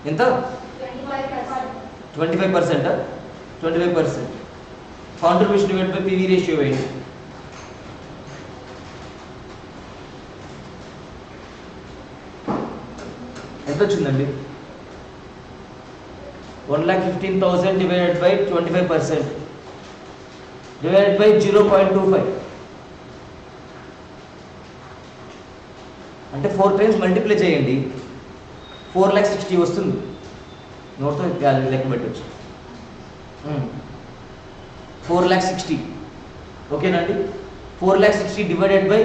25%. 25% contribution divide by PV ratio వేయండి. ఎంత వచ్చిందండి? 1,15,000 divided by 25% divided by 0.25 అంటే 4 times మల్టిప్లై చేయండి. 4,60,000 వస్తుంది. నోట్తో లెక్క పెట్టచ్చు. 4,60,000 ఓకేనా అండి. 4,60,000 డివైడెడ్ బై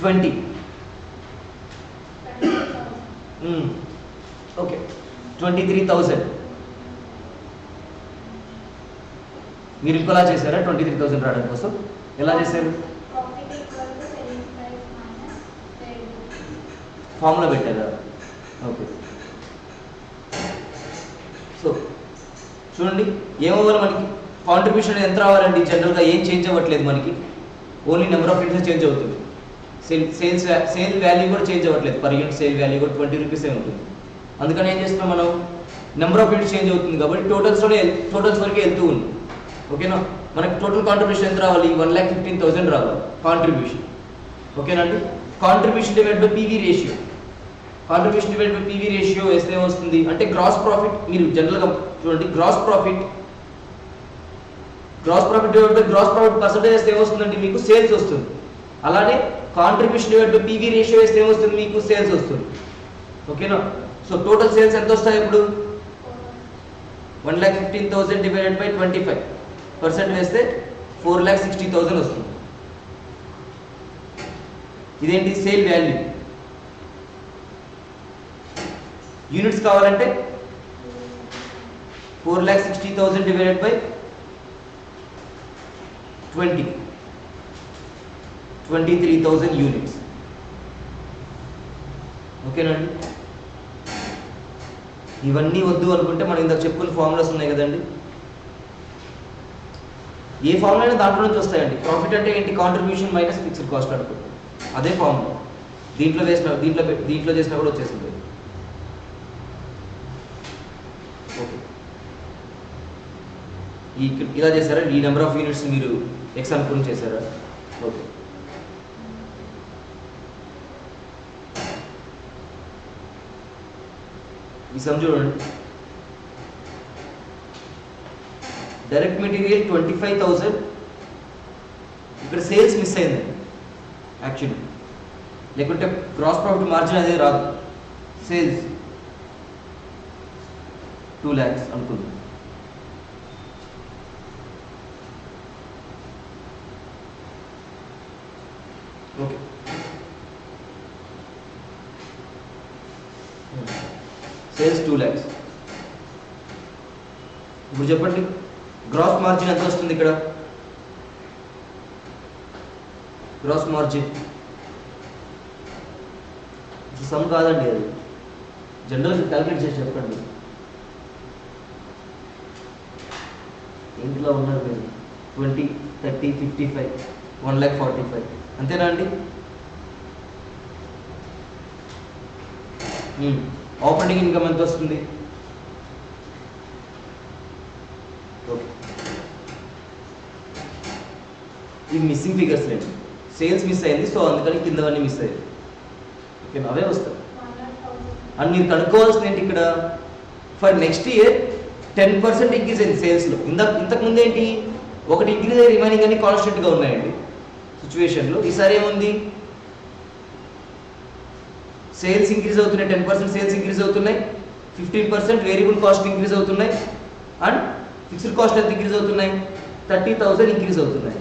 20 ఓకే 23,000. మీరు ఇంకోలా చేశారా 23,000 రావడం కోసం? ఎలా చేశారు? ఫార్ములా పెట్టారా? ఓకే. సో చూడండి ఏమవ్వాలి మనకి? కాంట్రిబ్యూషన్ ఎంత రావాలండి? జనరల్గా ఏం చేంజ్ అవ్వట్లేదు మనకి, only number of units change అవుతుంది. సేల్ వాల్యూ కూడా చేంజ్ అవ్వట్లేదు, పర్ యూనిట్ సేల్ వాల్యూ కూడా 20 రూపీసే ఉంటుంది. అందుకని ఏం చేస్తున్నాం మనం, నెంబర్ ఆఫ్ యూనిట్స్ చేంజ్ అవుతుంది కాబట్టి టోటల్స్ వరకే వెళ్తూ ఉంది. ఓకేనా, మనకి టోటల్ కాంట్రిబ్యూషన్ ఎంత రావాలి, 1,15,000 రావాలి కాంట్రిబ్యూషన్. ఓకేనండి, contribution divide by PV ratio. Contribution divide by PV ratio వేస్తే ఏమొస్తుంది అంటే గ్రాస్ ప్రాఫిట్. మీరు జనరల్గా చూడండి, gross profit divide by gross profit percentage వేస్తే ఏమొస్తుందండి మీకు సేల్స్ వస్తుంది. అలానే contribution divide by PV ratio వేస్తే ఏమొస్తుంది మీకు సేల్స్ వస్తుంది. ఓకేనా, సో టోటల్ సేల్స్ ఎంత వస్తాయి ఇప్పుడు, 1,15,000 డివైడెడ్ బై 25% వేస్తే 4,60,000 వస్తుంది. ఇదేంటి సేల్ వాల్యూ. యూనిట్స్ కావాలంటే 4,60,000 డివైడెడ్ బై 23,000 యూనిట్స్. ఓకేనండి, ఇవన్నీ వద్దు అనుకుంటే మనం ఇందాక చెప్పుకున్న ఫార్ములాస్ ఉన్నాయి కదండి, ఏ ఫార్ములా అయినా దాంట్లో నుంచి వస్తాయండి. ప్రాఫిట్ అంటే ఏంటి, కాంట్రిబ్యూషన్ మైనస్ ఫిక్స్డ్ కాస్ట్ అనుకుంటాం, అదే ఫార్ములా. దీంట్లో చేసినా కూడా వచ్చేసింది. ఓకే, ఇలా చేశారా, ఈ నెంబర్ ఆఫ్ యూనిట్స్ మీరు ఎక్స్ అనుకుని చేశారా? ఓకే, ఈ సమ్ చూడండి, డైరెక్ట్ మెటీరియల్ 25,000, ఇక్కడ సేల్స్ మిస్ అయిందండి యాక్చువల్లీ, లేకుంటే గ్రాస్ ప్రాఫిట్ మార్జిన్ అదే రాదు. సేల్స్ 2 lakhs అనుకుందాం. Okay, sales 2 lakhs. ఇప్పుడు చెప్పండి, గ్రాస్ మార్జిన్ ఎంత వస్తుంది ఇక్కడ, గ్రాస్ మార్జిన్ సమ్ కాదండి, అది జనరల్ క్యాలిక్యులేట్ చేసి చెప్పండి. ఇంట్లో ఉన్నారు మీరు 20, 30, 55, 1,45, అంతేనా అండి? ఆపరేటింగ్ ఇన్కమ్ ఎంత వస్తుంది? ఓకే, ఈ మిస్సింగ్ ఫిగర్స్ లేండి, సేల్స్ మిస్ అయింది, సో అందుకని కిందవన్నీ మిస్ అయ్యాయి. ఓకే, అవే వస్తాయి. అండ్ మీరు కనుక్కోవాల్సింది ఏంటి ఇక్కడ, ఫర్ నెక్స్ట్ ఇయర్ 10% ఇంక్రీజ్ అయింది సేల్స్లో. ఇంతకుముందు ఏంటి, ఒకటి ఇంక్రీజ్ అయ్యి రిమైనింగ్ అన్ని కాన్స్టెంట్గా ఉన్నాయండి సిచ్యువేషన్లో. ఈసారి ఏముంది, సేల్స్ ఇంక్రీజ్ అవుతున్నాయి, 10% సేల్స్ ఇంక్రీజ్ అవుతున్నాయి, 15% వేరియబుల్ కాస్ట్ ఇంక్రీజ్ అవుతున్నాయి, అండ్ ఫిక్స్డ్ కాస్ట్ ఎంత ఇంక్రీజ్ అవుతున్నాయి, 30,000 ఇంక్రీజ్ అవుతున్నాయి.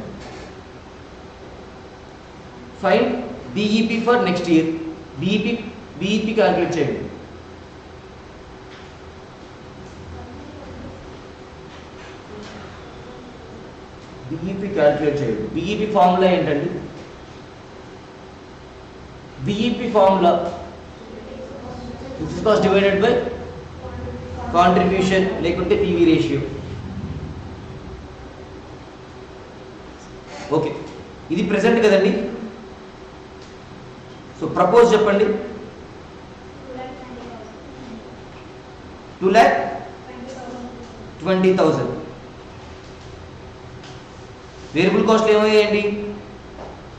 Fine BEP for next year. BEP calculate చేయండి. బీఈపీ ఫార్ములా ఏంటండి, BEP formula fixed cost divided by contribution లేకుంటే పీవీ రేషియో. ఓకే, ఇది ప్రెసెంట్ కదండి, సో ప్రపోజ్ చెప్పండి. 2,20,000. వేరియబుల్ కాస్ట్ ఏమయ్యాయండి,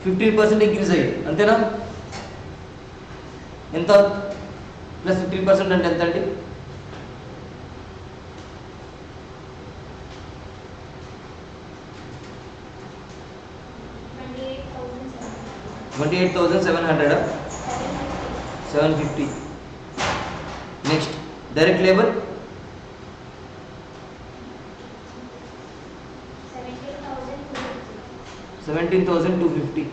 15% ఇంక్రీజ్ అయ్యాయి, అంతేనా? ఎంత ప్లస్ 15% అంటే ఎంత అండి, 28,700, 750. Next direct labour 17,250.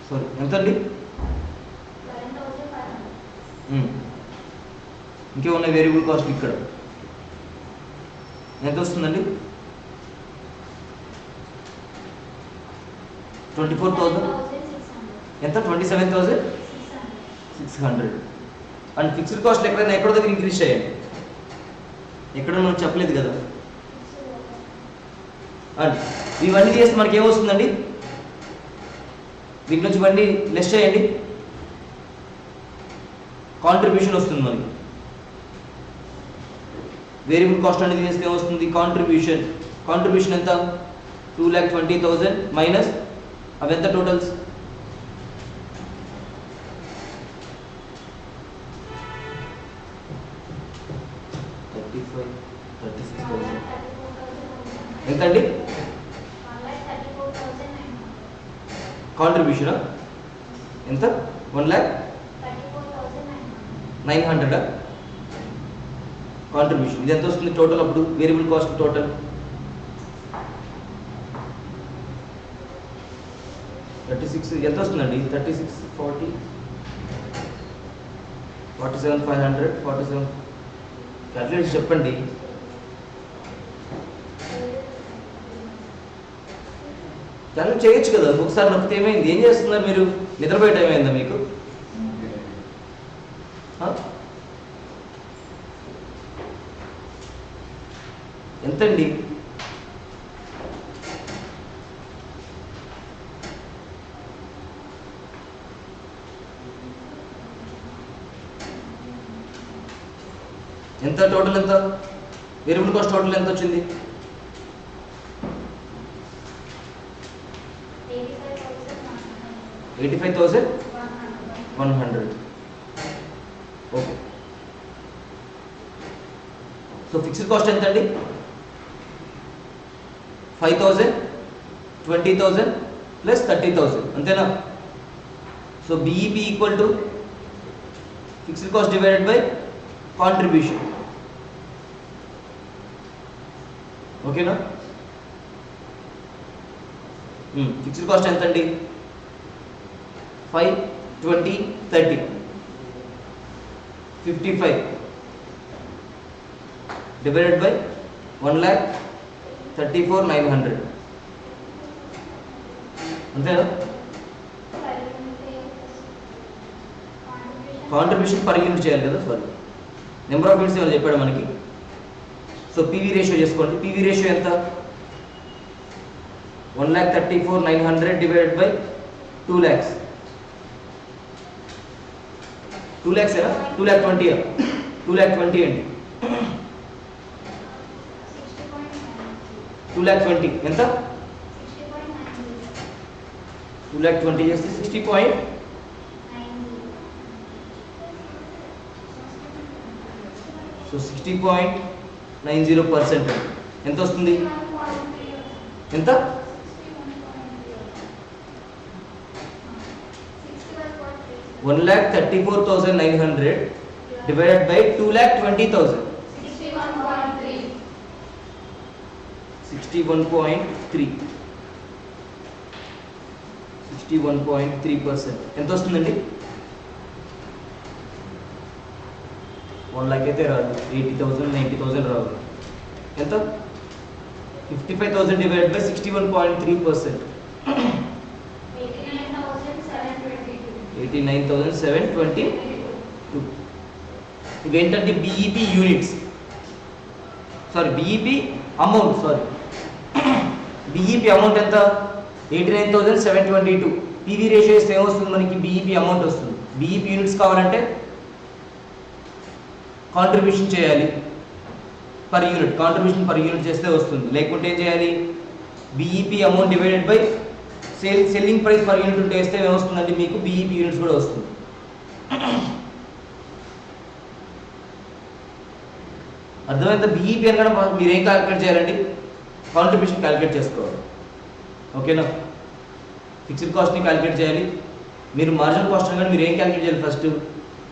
సారీ, ఎంత అండి? ఇంకేమున్నాయి వేరియబుల్ కాస్ట్ ఇక్కడ ఎంత వస్తుందండి? 24,000. ఎంత? 27,600. అండ్ ఫిక్స్డ్ కాస్ట్ ఎక్కడైనా ఎక్కడో దగ్గర ఇంక్రీజ్ చేయండి, ఎక్కడ మనం చెప్పలేదు కదా. అండ్ ఇవన్నీ చేస్తే మనకి ఏమొస్తుందండి, దీంట్లో నుంచి ఇవన్నీ లెస్ చేయండి, కాంట్రిబ్యూషన్ వస్తుంది మనకి. వేరియబుల్ కాస్ట్ అనేది చేస్తే ఏమొస్తుంది, కాంట్రిబ్యూషన్ ఎంత 2,20,000 మైనస్ అవి ఎంత టోటల్స్ 36,000 ఎంత అండి కాంట్రిబ్యూషన్ ఎంత 1,09,00,000 కాంట్రిబ్యూషన్. ఇది ఎంత వస్తుంది టోటల్ అప్పుడు వేరియబుల్ కాస్ట్ టోటల్ 36 ఎంత వస్తుందండి 36 40 47,500 47 క్యాల్కులేట్ చెప్పండి. క్యాల్కులేట్ చేయొచ్చు కదా, ఒకసారి నొక్కితే ఏమైంది, ఏం చేస్తున్నారు మీరు, నిద్రపోయే టైం అయిందా మీకు? ఎంతండి ఎంత టోటల్, ఎంత వేరియబుల్ కాస్ట్ టోటల్ ఎంత వచ్చింది 85,100. ఓకే, సో ఫిక్స్డ్ కాస్ట్ ఎంత అండి 5,000 20,000 ప్లస్ 30,000 అంతేనా. So BEP equal to fixed cost divided by contribution. ఓకేనా, ఫిక్స్డ్ కాస్ట్ ఎంత అండి 5 20 30 55 డివైడెడ్ బై 1,34,900 అంతేనా. కాంట్రిబ్యూషన్ పర్ యూనిట్ చేయాలి కదా, సారీ నెంబర్ ఆఫ్ యూనిట్స్ ఏమైనా చెప్పాడు మనకి. సో PV రేషియో చేసుకోండి, PV రేషియో ఎంత 1,34,900 డివైడెడ్ బై 2 lakhs 2 lakhs ఏనా 2,20,000 2,20,000 అండి 2,20,000 ఎంత 2,20,000 చేస్తే 60.90. సో 60.90% ఎంత వస్తుంది, ఎంత 1,34,900 డివైడెడ్ బై 2,20,000 61.3% ఎంత వస్తుందండి 1 lakh అయితే రాదు, 80,000 90,000 రాదు, ఎంత 55,000 డివైడెడ్ బై 61.3% 89,722. ఇవేంటంటే BEP units, sorry BEP amount, sorry BEP amount ఎంత 89,722. PV రేషియో ఇస్తే ఏమొస్తుంది మనకి BEP అమౌంట్ వస్తుంది. BEP యూనిట్స్ కావాలంటే కాంట్రిబ్యూషన్ చేయాలి per unit, contribution per unit చేస్తే వస్తుంది. లేకుంటే ఏం చేయాలి, BEP amount divided by selling price per unit ఉంటే వేస్తే ఏమొస్తుందంటే మీకు BEP యూనిట్స్ కూడా వస్తుంది. అర్థమైందా. BEP అనగా మీరు ఏం క్యాలిక్యులేట్ చేయాలండి, కాంట్రిబ్యూషన్ క్యాలిక్యులేట్ చేసుకోవాలి. ఓకేనా, ఫిక్స్డ్ కాస్ట్ని క్యాలిక్యులేట్ చేయాలి. మీరు మార్జినల్ కాస్ట్ అనగా మీరు ఏం క్యాలిక్యులేట్ చేయాలి, ఫస్ట్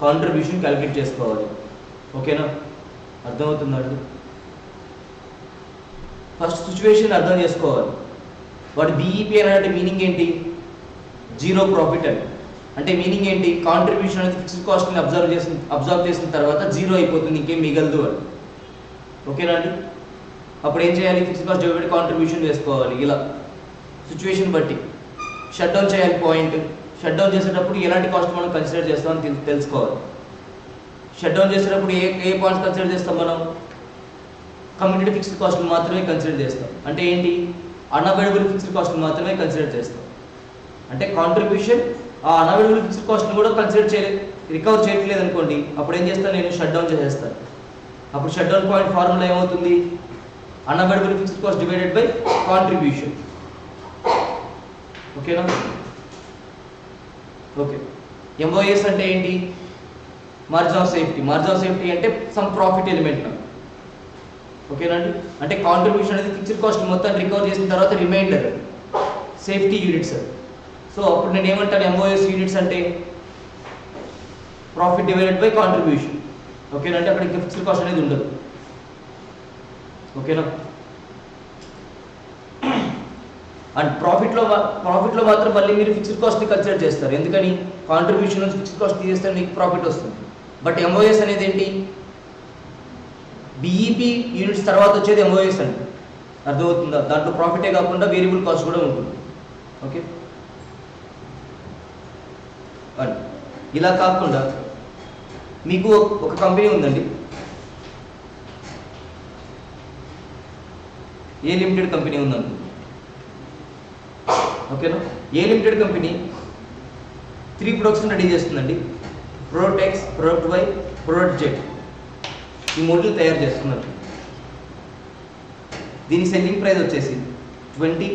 కాంట్రిబ్యూషన్ క్యాలిక్యులేట్ చేసుకోవాలి. ఓకేనా, అర్థమవుతుందండి. ఫస్ట్ సిచ్యువేషన్ అర్థం చేసుకోవాలి. వాటి BEP అనేది మీనింగ్ ఏంటి, జీరో ప్రాఫిట్ అని. అంటే మీనింగ్ ఏంటి, కాంట్రిబ్యూషన్ అనేది ఫిక్స్డ్ కాస్ట్ని అబ్జర్వ్ చేసిన తర్వాత జీరో అయిపోతుంది, ఇంకేం మిగలదు అని. ఓకేనా అండి. అప్పుడు ఏం చేయాలి, ఫిక్స్డ్ కాస్ట్ డివైడెడ్ కాంట్రిబ్యూషన్ వేసుకోవాలి. ఇలా సిచ్యువేషన్ బట్టి షట్ డౌన్ చేయాలి. పాయింట్ షట్ డౌన్ చేసేటప్పుడు ఎలాంటి కాస్ట్ మనం కన్సిడర్ చేస్తామని తెలుసుకోవాలి. షట్ డౌన్ చేసేటప్పుడు ఏ పాయింట్స్ కన్సిడర్ చేస్తాం మనం? కమ్యూనిటీ ఫిక్స్డ్ కాస్ట్లు మాత్రమే కన్సిడర్ చేస్తాం. అంటే ఏంటి? అన్అవైలబుల్ ఫిక్స్డ్ కాస్ట్లు మాత్రమే కన్సిడర్ చేస్తాం. అంటే కాంట్రిబ్యూషన్ ఆ అన్అవైలబుల్ ఫిక్స్డ్ కాస్ట్ని కూడా రికవర్ చేయట్లేదు అనుకోండి, అప్పుడు ఏం చేస్తాను నేను? షట్ డౌన్ చేసేస్తాను. అప్పుడు షట్ డౌన్ పాయింట్ ఫార్ములా ఏమవుతుంది? Unavailable fixed cost divided by contribution. ఓకేనా? ఓకే. ఎంఓఎస్ అంటే ఏంటి? Margin of safety. Margin of safety అంటే సమ్ ప్రాఫిట్ ఎలిమెంట్. ఓకేనండి? అంటే కాంట్రిబ్యూషన్ అనేది ఫిక్స్డ్ కాస్ట్ మొత్తం రికవర్ చేసిన తర్వాత రిమైండర్ సేఫ్టీ యూనిట్స్. సో అప్పుడు నేను ఏమంటాను? ఎంఓఎస్ యూనిట్స్ అంటే ప్రాఫిట్ డివైడెడ్ బై కాంట్రిబ్యూషన్. ఓకేనా? అంటే అక్కడ ఫిక్స్డ్ కాస్ట్ అనేది ఉండదు. ఓకేనా? అండ్ ప్రాఫిట్లో మాత్రం మళ్ళీ మీరు ఫిక్స్డ్ కాస్ట్ని కన్సిడర్ చేస్తారు. ఎందుకని? కాంట్రిబ్యూషన్ నుంచి ఫిక్స్డ్ కాస్ట్ తీసేస్తే మీకు ప్రాఫిట్ వస్తుంది. బట్ ఎంఓఎస్ అనేది ఏంటి? బిఈపి యూనిట్స్ తర్వాత వచ్చేది ఎంఓఎస్ అండి. అర్థమవుతుందా? దాంట్లో ప్రాఫిటే కాకుండా వేరియబుల్ కాస్ట్ కూడా ఉంటుంది. ఓకే. అండ్ ఇలా కాకుండా మీకు ఒక కంపెనీ ఉందండి, ఏ లిమిటెడ్ కంపెనీ ఉందనుకుంటుంది. ఓకేనా? A limited company 3 products ready చేస్తుందండి. Product X, product Y, product Z. ఈ మోడల్ తయారు చేస్తున్నారు. దీని సెల్లింగ్ ప్రైస్ వచ్చేసి 20,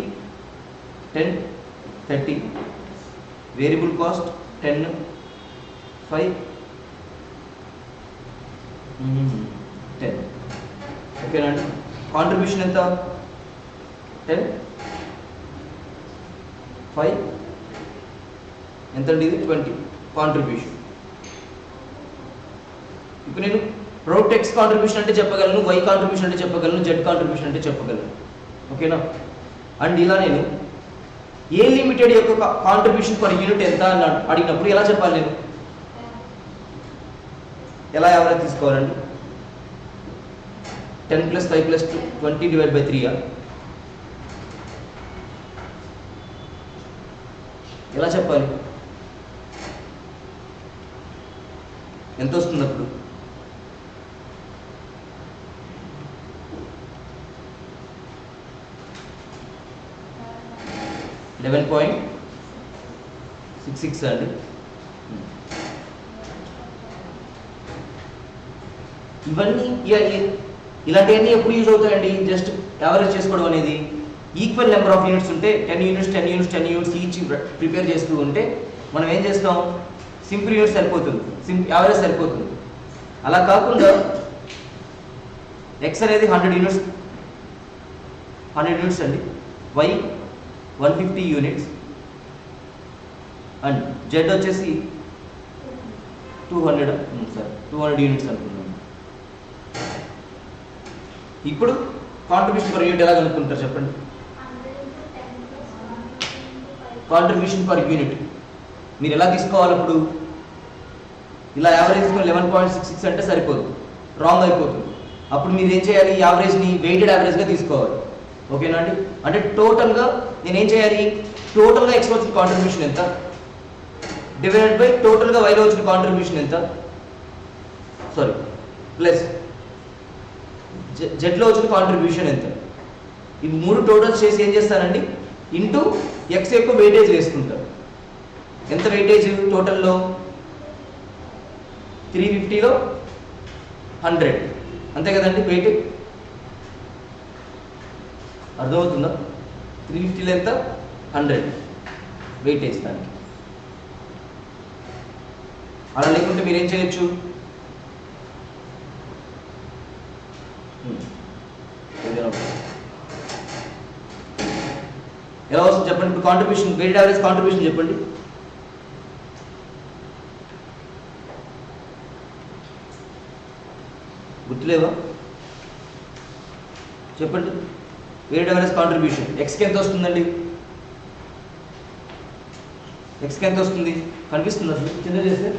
10, 30, వేరియబుల్ కాస్ట్ 10, 5, 10. ఓకేనా అండి? కాంట్రిబ్యూషన్ ఎంత? 10, 5 ఎంతండి? ఇది 20 కాంట్రిబ్యూషన్. ఇప్పుడు నేను ప్రోడక్ట్ ఎక్స్ కాంట్రిబ్యూషన్ అంటే చెప్పగలను, వై కాంట్రిబ్యూషన్ అంటే చెప్పగలను, జెడ్ కాంట్రిబ్యూషన్ అంటే చెప్పగలను. ఓకేనా? అండ్ ఇలా నేను ఏ లిమిటెడ్ యొక్క కాంట్రిబ్యూషన్ పర్ యూనిట్ ఎంత అని అడిగినప్పుడు ఎలా చెప్పాలి? నేను ఎలా యావరేజ్ తీసుకోవాలండి? 10 + 5 + 20 డివైడ్ బై 3. ఎలా చెప్పాలి? ఎంత వస్తుంది అప్పుడు? $11.66 అండి. ఇవన్నీ ఇలాంటివన్నీ ఎప్పుడు యూజ్ అవుతాయండి? జస్ట్ యావరేజ్ చేసుకోవడం అనేది. ఈక్వల్ నెంబర్ ఆఫ్ యూనిట్స్ ఉంటే 10 units 10 units 10 units each prepare చేస్తూ ఉంటే మనం ఏం చేస్తాం? సింపుల్ యూనిట్స్ సరిపోతుంది, యావరేజ్ సరిపోతుంది. అలా కాకుండా ఎక్స్ అనేది 100 యూనిట్స్ అండి, వై 150 యూనిట్స్ అండ్ జెడ్ వచ్చేసి 200 యూనిట్స్ అనుకున్నాం. ఇప్పుడు కాంట్రిబ్యూషన్ పర్ యూనిట్ ఎలా కనుక్కుంటారు చెప్పండి? కాంట్రిబ్యూషన్ పర్ యూనిట్ మీరు ఎలా తీసుకోవాలి? అప్పుడు ఇలా యావరేజ్ తీసుకొని 11.66 అంటే సరిపోదు, రాంగ్ అయిపోతుంది. అప్పుడు మీరు ఏం చేయాలి? యావరేజ్ని వెయిటెడ్ యావరేజ్గా తీసుకోవాలి. ఓకేనా అండి? అంటే టోటల్గా నేనేం చేయాలి? టోటల్గా ఎక్స్ వచ్చిన కాంట్రిబ్యూషన్ ఎంత డివైడెడ్ బై టోటల్గా వైలో వచ్చిన కాంట్రిబ్యూషన్ ఎంత, ప్లస్ జెడ్లో వచ్చిన కాంట్రిబ్యూషన్ ఎంత. ఇవి 3 టోటల్స్ చేసి ఏం చేస్తానండి? ఇంటూ ఎక్స్ యొక్క వెయిటేజ్ వేసుకుంటారు. ఎంత వెయిటేజ్ టోటల్లో? 350లో 100 అంతే కదండి వెయిట్. అర్థమవుతుందా? 350లో ఎంత? 100 వెయిటేజ్ దానికి. అలా లేకుంటే మీరు ఏం చేయొచ్చు? ఎలా వస్తుంది చెప్పండి? ఇప్పుడు కాంట్రిబ్యూషన్ వెయిటెడ్ యావరేజ్ కాంట్రిబ్యూషన్ చెప్పండి. గుర్తులేవా? చెప్పండి. వెయిటెడ్ యావరేజ్ కాంట్రిబ్యూషన్ ఎక్స్కి ఎంత వస్తుందండి? ఎక్స్కి ఎంత వస్తుంది? కనిపిస్తుంది అసలు చిన్న చేస్తే?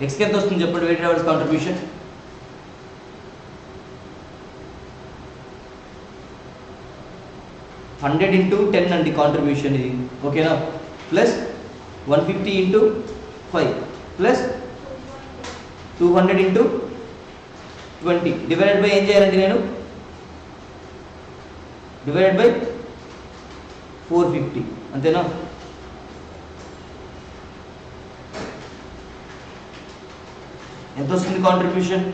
ఎక్స్కి ఎంత వస్తుంది చెప్పండి వెయిటెడ్ యావరేజ్ కాంట్రిబ్యూషన్? $100 × 10 అండి కాంట్రిబ్యూషన్ ఇది. ఓకేనా? Plus 150 × 5 plus 200 into 20 divided by ఏం చేయాలండి నేను డివైడెడ్ బై 450 అంతేనా ఎంత వస్తుంది కాంట్రిబ్యూషన్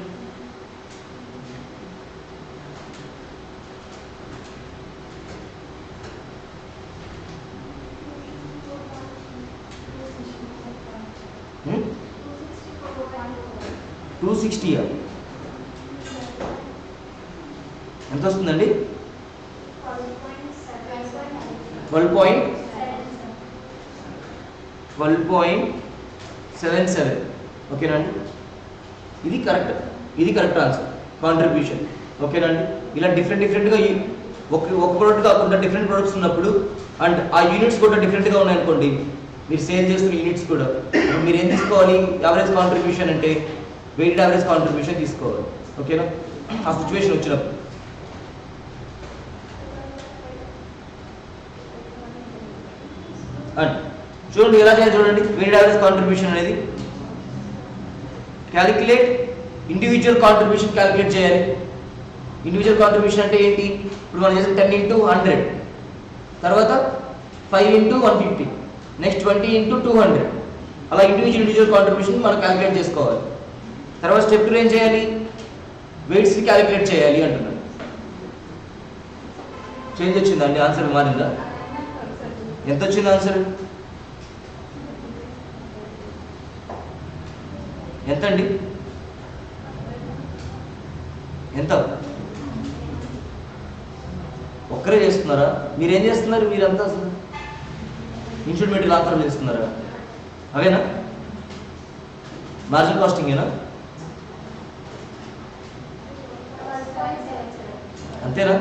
హ్మ్? 260 ఎంత వస్తుందండి 12.77 ఓకేనండి ఇది కరెక్ట్ ఆన్సర్ కాంట్రిబ్యూషన్ ఓకేనండి ఇలా డిఫరెంట్గా ఒక ప్రోడక్ట్ కాకుండా డిఫరెంట్ ప్రొడక్ట్స్ ఉన్నప్పుడు అండ్ ఆ యూనిట్స్ కూడా డిఫరెంట్గా ఉన్నాయనుకోండి మీరు సేల్ చేస్తున్న యూనిట్స్ కూడా మీరు ఏం తీసుకోవాలి యావరేజ్ కాంట్రిబ్యూషన్ అంటే వెయిటెడ్ యావరేజ్ కాంట్రిబ్యూషన్ తీసుకోవాలి ఓకేనా ఆ సిచ్యువేషన్ వచ్చినప్పుడు అండ్ చూడండి ఎలా చేయాలి చూడండి వెయిటెడ్ యావరేజ్ కాంట్రిబ్యూషన్ అనేది క్యాలిక్యులేట్ ఇండివిజువల్ కాంట్రిబ్యూషన్ క్యాలిక్యులేట్ చేయాలి ఇండివిజువల్ కాంట్రిబ్యూషన్ అంటే ఏంటి ఇప్పుడు మనం చేసిన 10 ఇంటూ 100 తర్వాత 5 ఇంటూ 150 నెక్స్ట్ 20 ఇంటూ 200 అలా ఇండివిజువల్ కాంట్రిబ్యూషన్ మనం క్యాలిక్యులేట్ చేసుకోవాలి తర్వాత స్టెప్ 2 ఏం చేయాలి వెయిట్స్ని క్యాలిక్యులేట్ చేయాలి అంటున్నాను చేంజ్ వచ్చిందండి ఆన్సర్ మారిందా ఎంత వచ్చింది ఆన్సర్ ఎంత అండి ఎంత ఒక్కరే చేస్తున్నారా మీరేం చేస్తున్నారు మీరంతా అసలు ఇన్స్టిట్యూట్ మెటీరియల్ ఆఫర్ చేస్తున్నారా అవేనా మార్జిన్ కాస్టింగేనా అంతేనా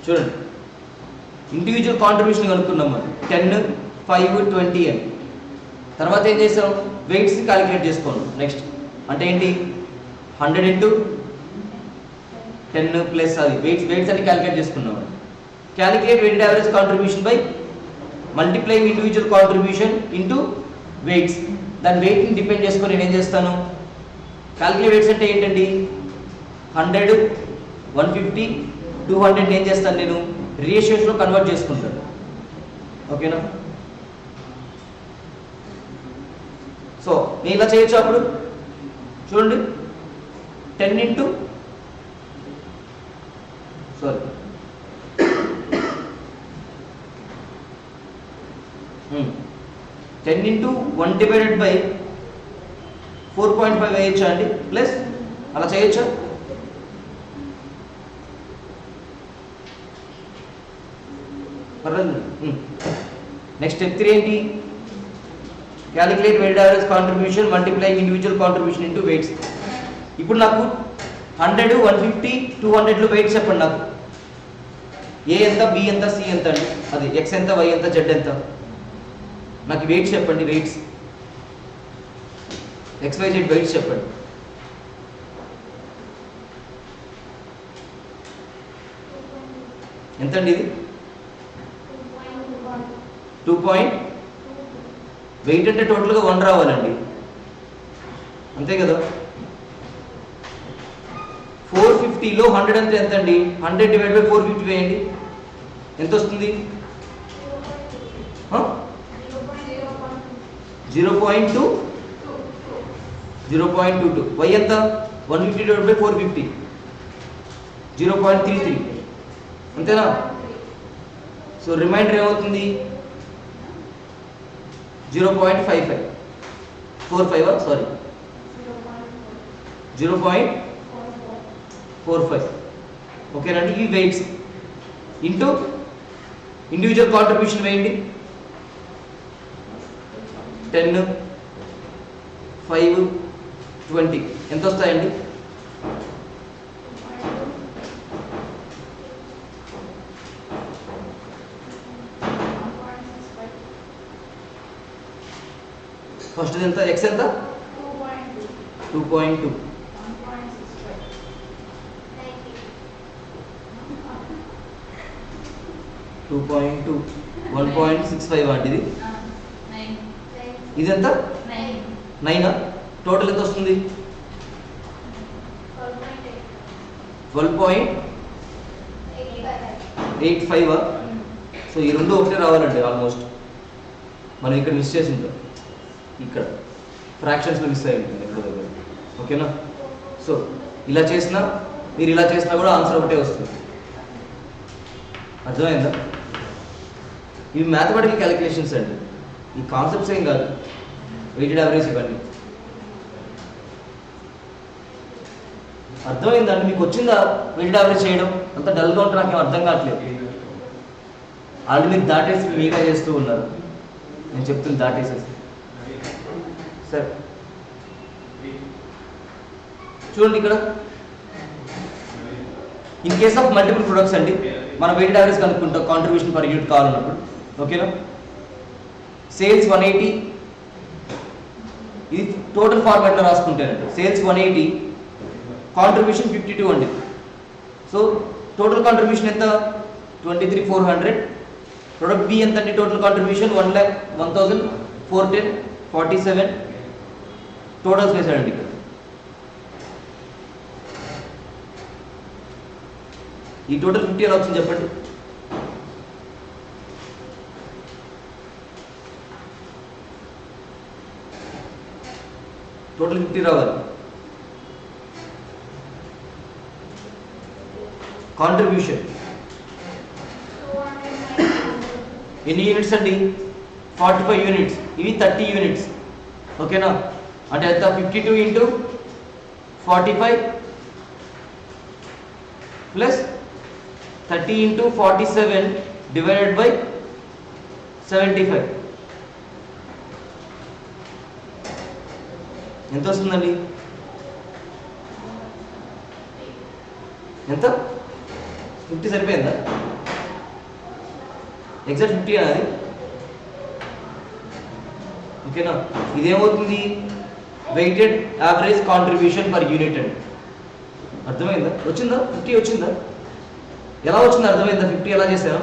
చూడండి ఇండివిజువల్ కాంట్రిబ్యూషన్ కనుక్కున్నాం మరి 10 5 20 అని తర్వాత ఏం చేసాం వెయిట్స్ని క్యాలిక్యులేట్ చేసుకోండి నెక్స్ట్ అంటే ఏంటి 100 ఇంటూ 10 ప్లస్ అది వెయిట్స్ అని క్యాలిక్యులేట్ చేసుకున్నాం calculate weighted average contribution by multiplying individual contribution into weights దాని వెయిట్ని డిపెండ్ చేసుకొని నేను ఏం చేస్తాను క్యాలిక్యులేట్ వెయిట్స్ అంటే ఏంటండి 100 150 200 ఏం చేస్తాను నేను రేషియోస్లో కన్వర్ట్ చేసుకుంటాను ఓకేనా సో నేను ఇలా చేయొచ్చు అప్పుడు చూడండి 10 into sorry 10 into 1 divided by 4.5 వేయచ్చా అండి ప్లస్ అలా చేయొచ్చా పర్లేదు నెక్స్ట్ స్టెప్ 3 ఏంటి calculate weighted average contribution multiplying individual contribution into weights ఇప్పుడు నాకు 100 150 200లో వెయిట్స్ చెప్పండి నాకు ఏ ఎంత బి ఎంత సి ఎంత అండి అది ఎక్స్ ఎంత వై ఎంత జెడ్ ఎంత నాకు వెయిట్స్ చెప్పండి weights x y z weights చెప్పండి ఎంత అండి ఇది 2. వెయిట్ అంటే టోటల్గా 1 రావాలండి అంతే కదా 450లో 100 అంటే ఎంత అండి 100 డివైడ్ బై 450 వేయండి ఎంత వస్తుంది 0.22 వై ఎంత 150 డివైడ్ బై 450 0.33 అంతేనా సో రిమైండర్ ఏమవుతుంది 0.55 45 సారీ 0.45 ఓకేనండి ఈ వెయిట్స్ ఇంటూ ఇండివిజువల్ కాంట్రిబ్యూషన్ వేయండి 10 5 20 ఎంత వస్తాయండి ఫస్ట్ ఎంత ఎక్స్ ఎంత 2.2 1.65 వాటిది ఇది ఎంత 9. టోటల్ ఎంత వస్తుంది 12.85. సో ఈ రెండు ఒకటే రావాలండి ఆల్మోస్ట్. మనం ఇక్కడ మిస్ చేసి ఉంటాం, ఇక్కడ ఫ్రాక్షన్స్లో మిస్ అయ్యి ఉంటుంది ఎక్కడ దగ్గర. ఓకేనా? సో ఇలా చేసినా మీరు ఇలా చేసినా కూడా ఆన్సర్ ఒకటే వస్తుంది. అర్థమైందా? ఇవి మ్యాథమెటికల్ క్యాలిక్యులేషన్స్ అండి, ఈ కాన్సెప్ట్స్ ఏం కాదు. వెయిటెడ్ యావరేజ్ ఇవన్నీ అర్థమైందండి? మీకు వచ్చిందా వెయిటెడ్ యావరేజ్ చేయడం? అంత డల్గా ఉంటే నాకేం అర్థం కావట్లేదు. ఆల్రెడీ మీరు దాటేసి మీగా చేస్తూ ఉన్నారు, నేను చెప్తుంది దాటేసేసి. సరే చూడండి ఇక్కడ, in case of multiple products అండి, మన వెయిటెడ్ యావరేజ్ కనుక్కుంటాం కాంట్రిబ్యూషన్ పర్ యూనిట్ కావాలన్నప్పుడు. ఓకేనా? సేల్స్ 180, ఇది టోటల్ ఫార్మాట్లో రాసుకుంటానండి. సేల్స్ 180, కాంట్రిబ్యూషన్ 52 అండి. సో టోటల్ కాంట్రిబ్యూషన్ ఎంత? 23,400. ప్రొడక్ట్ బి ఎంత అండి? Total contribution 1,01,410, 47. టోటల్స్ వేసాడండి ఇక్కడ. ఈ టోటల్ 50 ఎలా వచ్చింది చెప్పండి? టోటల్ 50 రావాలి. కాంట్రిబ్యూషన్ ఎన్ని యూనిట్స్ అండి? 45 యూనిట్స్. ఇవి 30 యూనిట్స్. ఓకేనా? అంటే ఎంత? 52 into 45 plus 30 into 47 divided by 75. ఎంత వస్తుందండి? ఎంత? 50 సరిపోయిందా? ఎగ్జాక్ట్ 50 అది. ఓకేనా? ఇదేమవుతుంది? Weighted average contribution per unit అండి. అర్థమైందా? వచ్చిందా? 50 వచ్చిందా? ఎలా వచ్చిందో అర్థమైందా? 50 ఎలా చేశాను?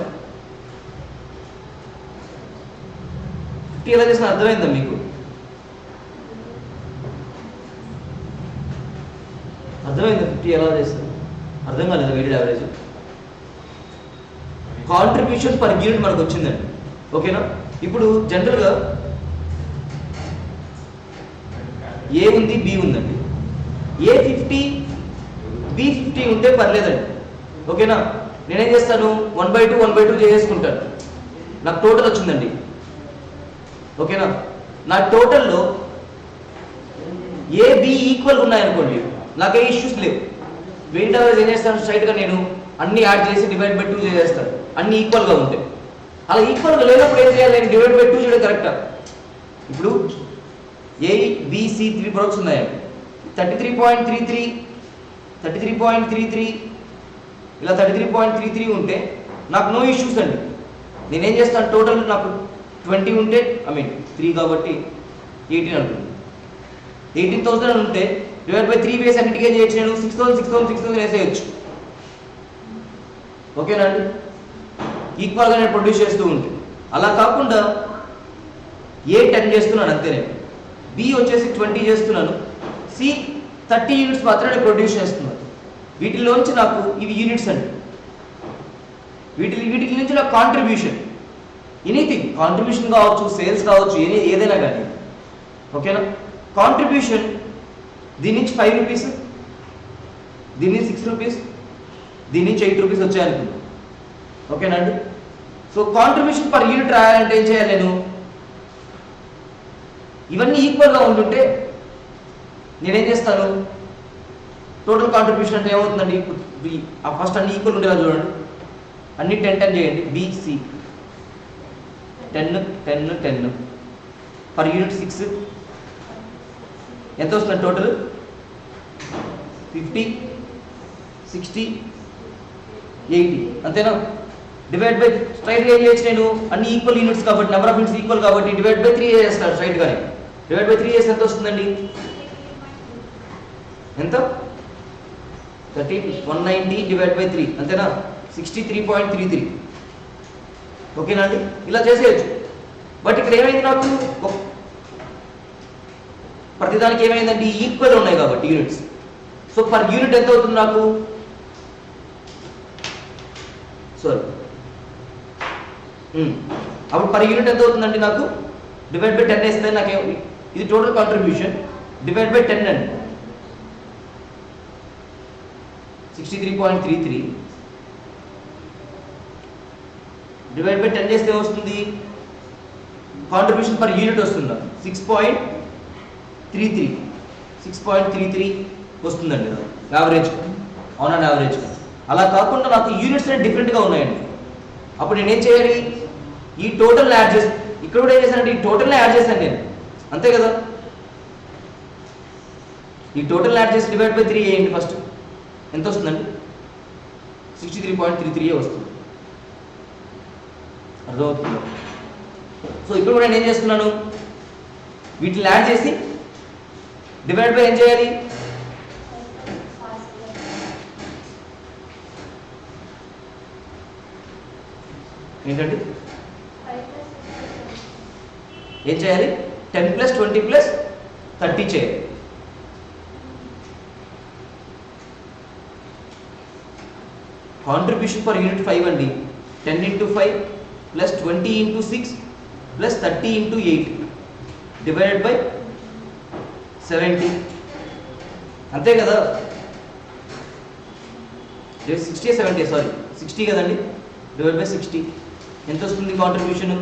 50 ఎలా చేసినా అర్థమైందా మీకు? అర్థమైందా? 50 ఎలా చేస్తాను? అర్థం కాలేదు. Weighted average contribution per unit మనకు వచ్చిందండి. ఓకేనా? ఇప్పుడు జనరల్గా ఏ ఉంది, బి ఉందండి. ఏ 50, బి 50 ఉంటే పర్లేదండి. ఓకేనా? నేనేం చేస్తాను? 1/2 1/2 చేసుకుంటాను. నాకు టోటల్ వచ్చిందండి. ఓకేనా? నా టోటల్లో ఏ బి ఈక్వల్ ఉన్నాయనుకోండి, నాకు ఏ ఇష్యూస్ లేవు. వెయిటెడ్ యావరేజ్ ఏం చేస్తాను? స్ట్రైట్గా నేను అన్ని యాడ్ చేసి డివైడ్ బై 2 చేసేస్తాను, అన్ని ఈక్వల్గా ఉంటాయి. అలా ఈక్వల్గా లేనప్పుడు ఏం చేయాలి? నేను డివైడ్ బై 2 చేయడం కరెక్టా? ఇప్పుడు ఏ బి సి 3 ప్రొడక్ట్స్ ఉన్నాయండి. 33.33 33.33 ఇలా 33.33 ఉంటే నాకు నో ఇష్యూస్ అండి. నేనేం చేస్తాను? టోటల్ నాకు 20 ఉంటే 3 కాబట్టి 18 అంటుంది. 18,000 అని ఉంటే డివైడ్ బై 3 వేసి అన్నిటికీ ఏం చేయొచ్చు? నేను 6,000 వేసేయచ్చు. ఓకేనా అండి? ఈక్వల్గా నేను ప్రొడ్యూస్ చేస్తూ ఉంటే. అలా కాకుండా ఏ 10 చేస్తున్నాను అంతేనే, బి వచ్చేసి 20 చేస్తున్నాను, సి 30 యూనిట్స్ మాత్రమే ప్రొడ్యూస్ చేస్తున్నాను. వీటిలోంచి నాకు ఇవి యూనిట్స్ అండి. వీటి నుంచి నాకు కాంట్రిబ్యూషన్ ఎనీథింగ్, కాంట్రిబ్యూషన్ కావచ్చు, సేల్స్ కావచ్చు, ఏదైనా కానీ. ఓకేనా? కాంట్రిబ్యూషన్ దీని నుంచి 5 రూపీస్, దీని నుంచి 6 రూపీస్, దీని నుంచి 8 రూపీస్ వచ్చాయనుకుందాం. ఓకేనా అండి? సో కాంట్రిబ్యూషన్ పర్ యూనిట్ రాయాలంటే ఏం చేయాలి? నేను ఇవన్నీ ఈక్వల్గా ఉంటుంటే నేనేం చేస్తాను? టోటల్ కాంట్రిబ్యూషన్ అంటే ఏమవుతుందండి? ఫస్ట్ అన్ని ఈక్వల్ ఉండేలా చూడండి, అన్ని 10 10 చేయండి. బిసి 10 10 10 పర్ యూనిట్ 6 ఎంత వస్తుంది టోటల్? 50 60 80 అంతేనా? డివైడ్ బై స్ట్రైట్గా ఏం చేయొచ్చు? నేను అన్ని ఈక్వల్ యూనిట్స్ కాబట్టి, నెంబర్ ఆఫ్ యూనిట్స్ ఈక్వల్ కాబట్టి డివైడ్ బై 3 చేస్తాను స్ట్రైట్గానే. డివైడ్ బై 3 చేస్తే ఎంత వస్తుందండి? ఎంత? 190 డివైడ్ బై 3 అంతేనా? 63.33. ఓకేనా అండి? ఇలా చేసేయచ్చు. బట్ ఇక్కడ ఏమైంది? నాకు ప్రతిదానికి ఏమైందండి ఈక్వల్ ఉన్నాయి కాబట్టి యూనిట్స్. సో పర్ యూనిట్ ఎంత అవుతుంది నాకు, సారీ అప్పుడు పర్ యూనిట్ ఎంత అవుతుందండి నాకు, డివైడ్ బై 10 వేస్తే నాకు ఇది టోటల్ కాంట్రిబ్యూషన్ డివైడ్ బై 10 అండి 63.33 డివైడ్ బై 10 చేస్తే వస్తుంది కాంట్రిబ్యూషన్ పర్ యూనిట్ వస్తుంది 6.33 వస్తుందండి యావరేజ్, అవునండి యావరేజ్. అలా కాకుండా నాకు యూనిట్స్ అనేవి డిఫరెంట్గా ఉన్నాయండి. అప్పుడు నేనేం చేయాలి, ఈ టోటల్ని యాడ్ చేసి, ఇక్కడ కూడా ఏం చేశానంటే ఈ టోటల్ని యాడ్ చేశాను నేను, అంతే కదా. ఈ టోటల్ యాడ్ చేసి డివైడ్ బై 3 వేయండి ఫస్ట్, ఎంత వస్తుందండి 63.33 వస్తుంది. అర్థమవుతుంది. సో ఇప్పుడు కూడా నేను ఏం చేస్తున్నాను, వీటిని యాడ్ చేసి డివైడ్ బై ఏం చేయాలి, ఏంటండి ఏం చేయాలి, 10 + 20 + 30 చేయాలి. కాంట్రిబ్యూషన్ పర్ యూనిట్ 5 అండి. 10 × 5 + 20 × 6 + 30 × 8 డివైడెడ్ బై 70, అంతే కదా. 60 70 సారీ 60 కదండి, డివైడ్ బై 60 ఎంత వస్తుంది కాంట్రిబ్యూషన్,